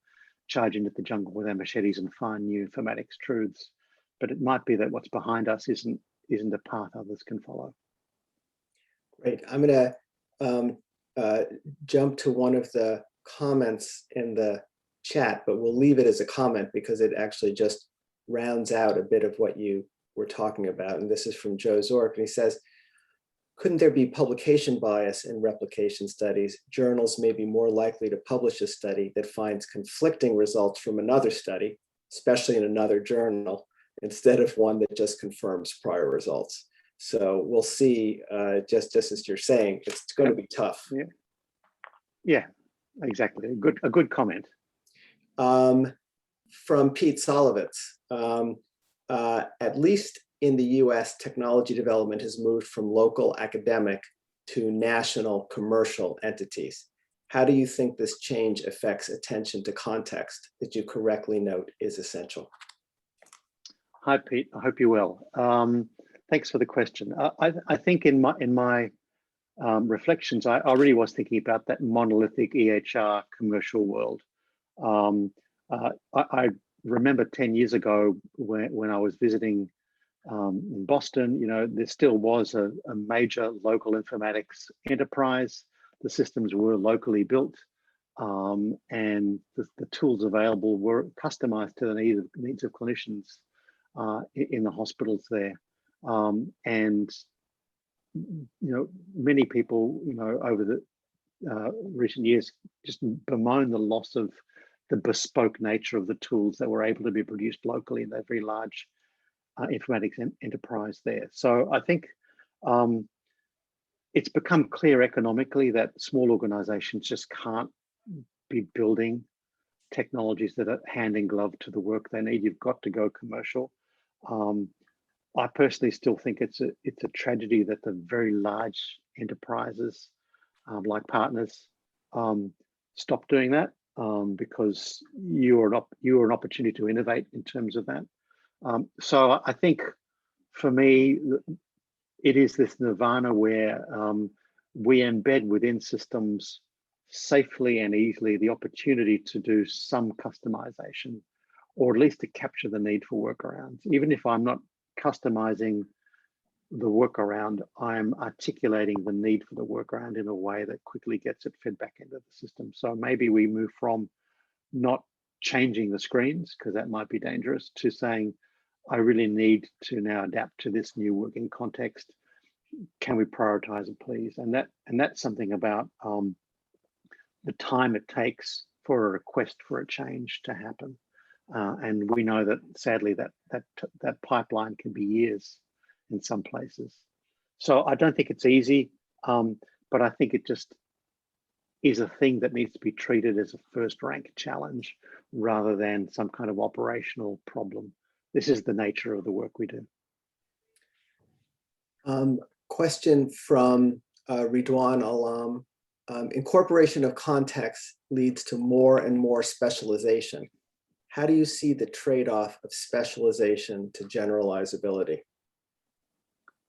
charge into the jungle with our machetes and find new informatics truths. But it might be that what's behind us isn't a path others can follow. Great. I'm going to jump to one of the comments in the chat, but we'll leave it as a comment because it actually just rounds out a bit of what you were talking about. And this is from Joe Zork, and he says, couldn't there be publication bias in replication studies? Journals may be more likely to publish a study that finds conflicting results from another study, especially in another journal, instead of one that just confirms prior results. So we'll see, just as you're saying, it's going to be tough. Yeah, exactly. A good comment. From Pete Solovitz, at least in the US, technology development has moved from local academic to national commercial entities. How do you think this change affects attention to context that you correctly note is essential? Hi, Pete. I hope you're well. Thanks for the question. I think in my reflections, I already was thinking about that monolithic EHR commercial world. I remember 10 years ago when I was visiting in Boston, you know, there still was a major local informatics enterprise. The systems were locally built, and the tools available were customized to the needs of clinicians in the hospitals there. And, you know, many people, you know, over the recent years just bemoan the loss of the bespoke nature of the tools that were able to be produced locally in that very large informatics enterprise there. So I think it's become clear economically that small organizations just can't be building technologies that are hand in glove to the work they need. You've got to go commercial. I personally still think it's a tragedy that the very large enterprises like partners stop doing that, because you're an opportunity to innovate in terms of that. So I think for me, it is this nirvana where we embed within systems safely and easily the opportunity to do some customization, or at least to capture the need for workarounds. Even if I'm not customizing the workaround, I'm articulating the need for the workaround in a way that quickly gets it fed back into the system. So maybe we move from not changing the screens, because that might be dangerous, to saying, I really need to now adapt to this new working context. Can we prioritize it, please? And that's something about the time it takes for a request for a change to happen. And we know that sadly that pipeline can be years in some places. So I don't think it's easy, but I think it just is a thing that needs to be treated as a first-rank challenge rather than some kind of operational problem. This is the nature of the work we do. Question from Ridwan Alam. Incorporation of context leads to more and more specialization. How do you see the trade-off of specialization to generalizability?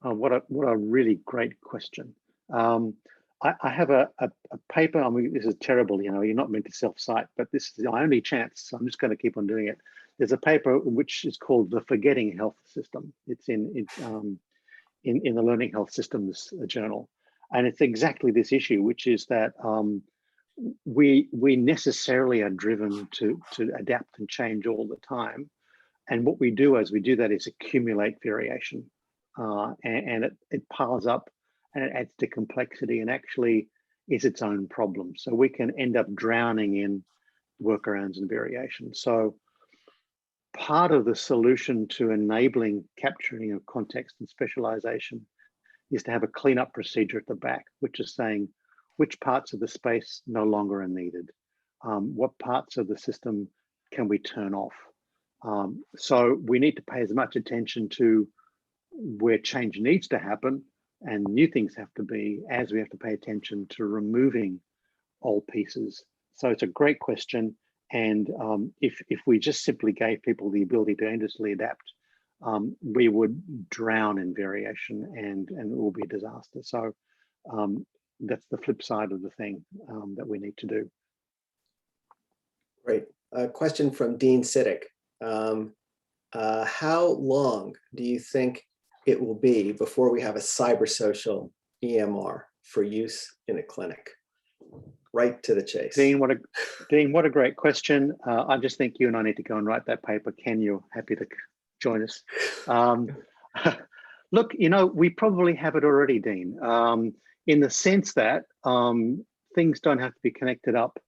What a really great question. I have a paper. I mean, this is terrible. You know, you're not meant to self-cite, but this is my only chance. So I'm just going to keep on doing it. There's a paper which is called "The Forgetting Health System." It's in the Learning Health Systems journal, and it's exactly this issue, which is that we necessarily are driven to adapt and change all the time, and what we do as we do that is accumulate variation, and it piles up and it adds to complexity and actually is its own problem. So we can end up drowning in workarounds and variation. So part of the solution to enabling capturing of context and specialization is to have a cleanup procedure at the back, which is saying which parts of the space no longer are needed, what parts of the system can we turn off. So we need to pay as much attention to where change needs to happen and new things have to be, as we have to pay attention to removing old pieces So it's a great question. And if we just simply gave people the ability to endlessly adapt, we would drown in variation and it will be a disaster. So that's the flip side of the thing that we need to do. Great. A question from Dean Siddick. How long do you think it will be before we have a cybersocial EMR for use in a clinic? Right to the chase. Dean, what a great question. I just think you and I need to go and write that paper. Ken, you're happy to join us. Look, you know, we probably have it already, Dean, in the sense that things don't have to be connected up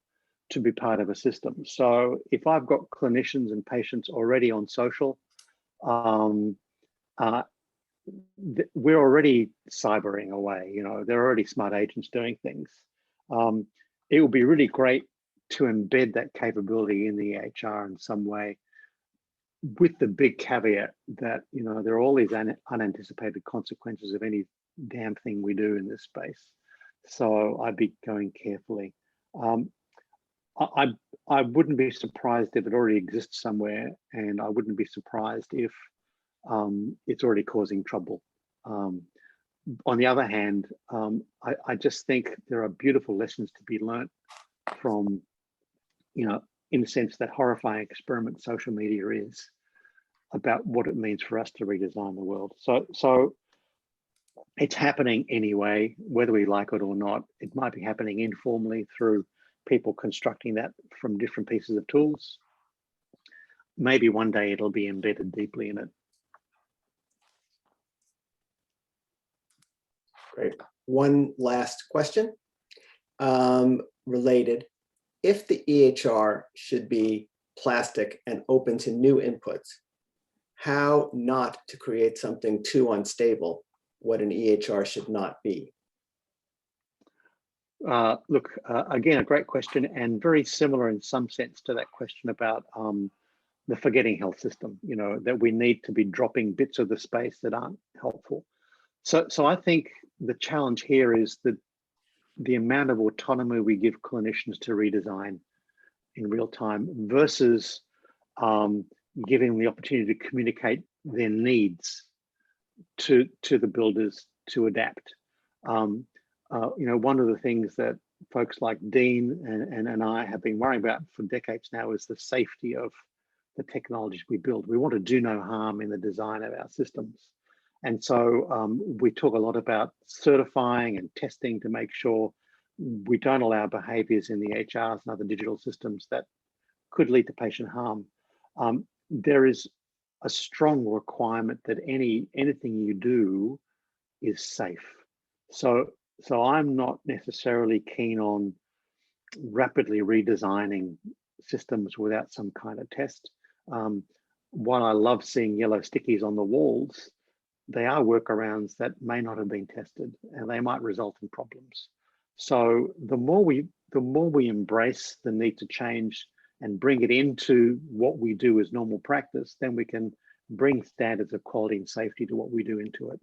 to be part of a system. So if I've got clinicians and patients already on social, we're already cybering away, you know, they're already smart agents doing things. It would be really great to embed that capability in the EHR in some way, with the big caveat that, you know, there are all these unanticipated consequences of any damn thing we do in this space. So I'd be going carefully. I wouldn't be surprised if it already exists somewhere, and I wouldn't be surprised if it's already causing trouble. On the other hand, I just think there are beautiful lessons to be learnt from, you know, in the sense that horrifying experiment social media is about what it means for us to redesign the world. So it's happening anyway, whether we like it or not. It might be happening informally through people constructing that from different pieces of tools. Maybe one day it'll be embedded deeply in it. Great. One last question related. If the EHR should be plastic and open to new inputs, how not to create something too unstable, what an EHR should not be? Look, again, a great question, and very similar in some sense to that question about the forgetting health system, you know, that we need to be dropping bits of the space that aren't helpful. So I think the challenge here is that the amount of autonomy we give clinicians to redesign in real time versus giving them the opportunity to communicate their needs to the builders to adapt. You know, one of the things that folks like Dean and I have been worrying about for decades now is the safety of the technologies we build. We want to do no harm in the design of our systems. And so we talk a lot about certifying and testing to make sure we don't allow behaviors in the HRs and other digital systems that could lead to patient harm. There is a strong requirement that anything you do is safe. So I'm not necessarily keen on rapidly redesigning systems without some kind of test. While I love seeing yellow stickies on the walls, they are workarounds that may not have been tested, and they might result in problems. So the more we embrace the need to change and bring it into what we do as normal practice, then we can bring standards of quality and safety to what we do into it.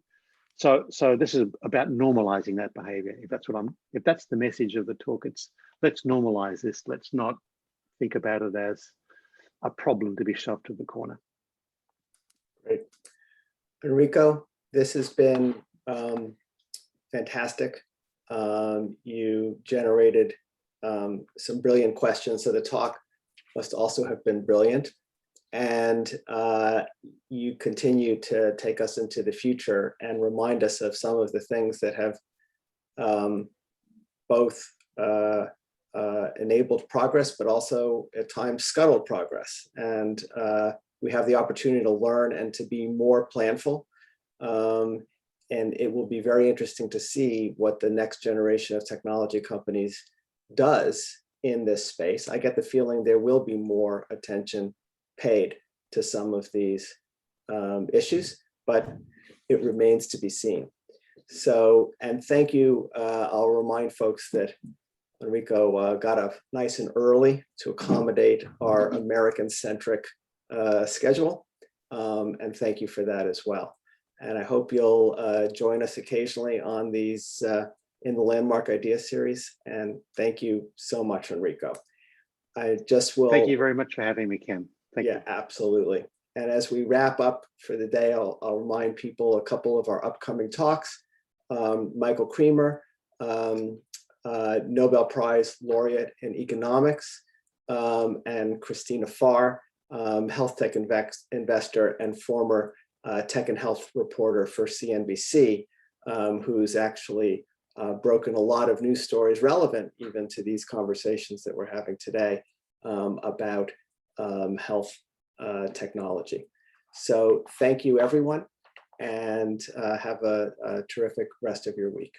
So this is about normalizing that behavior. If that's the message of the talk, it's let's normalize this. Let's not think about it as a problem to be shoved to the corner. Great. Enrico, this has been fantastic. You generated some brilliant questions, so the talk must also have been brilliant. And you continue to take us into the future and remind us of some of the things that have both enabled progress, but also at times scuttled progress. And we have the opportunity to learn and to be more planful. And it will be very interesting to see what the next generation of technology companies does in this space. I get the feeling there will be more attention paid to some of these issues, but it remains to be seen. So, and thank you. I'll remind folks that Enrico got up nice and early to accommodate our American-centric schedule. And thank you for that as well. And I hope you'll join us occasionally on these in the Landmark Idea Series. And thank you so much, Enrico. I just will. Thank you very much for having me, Ken. Thank you. Absolutely. And as we wrap up for the day, I'll remind people a couple of our upcoming talks. Michael Creamer, Nobel Prize laureate in economics, and Christina Farr, health tech investor and former tech and health reporter for CNBC, who's actually broken a lot of news stories relevant even to these conversations that we're having today about health technology. So thank you, everyone, and have a terrific rest of your week.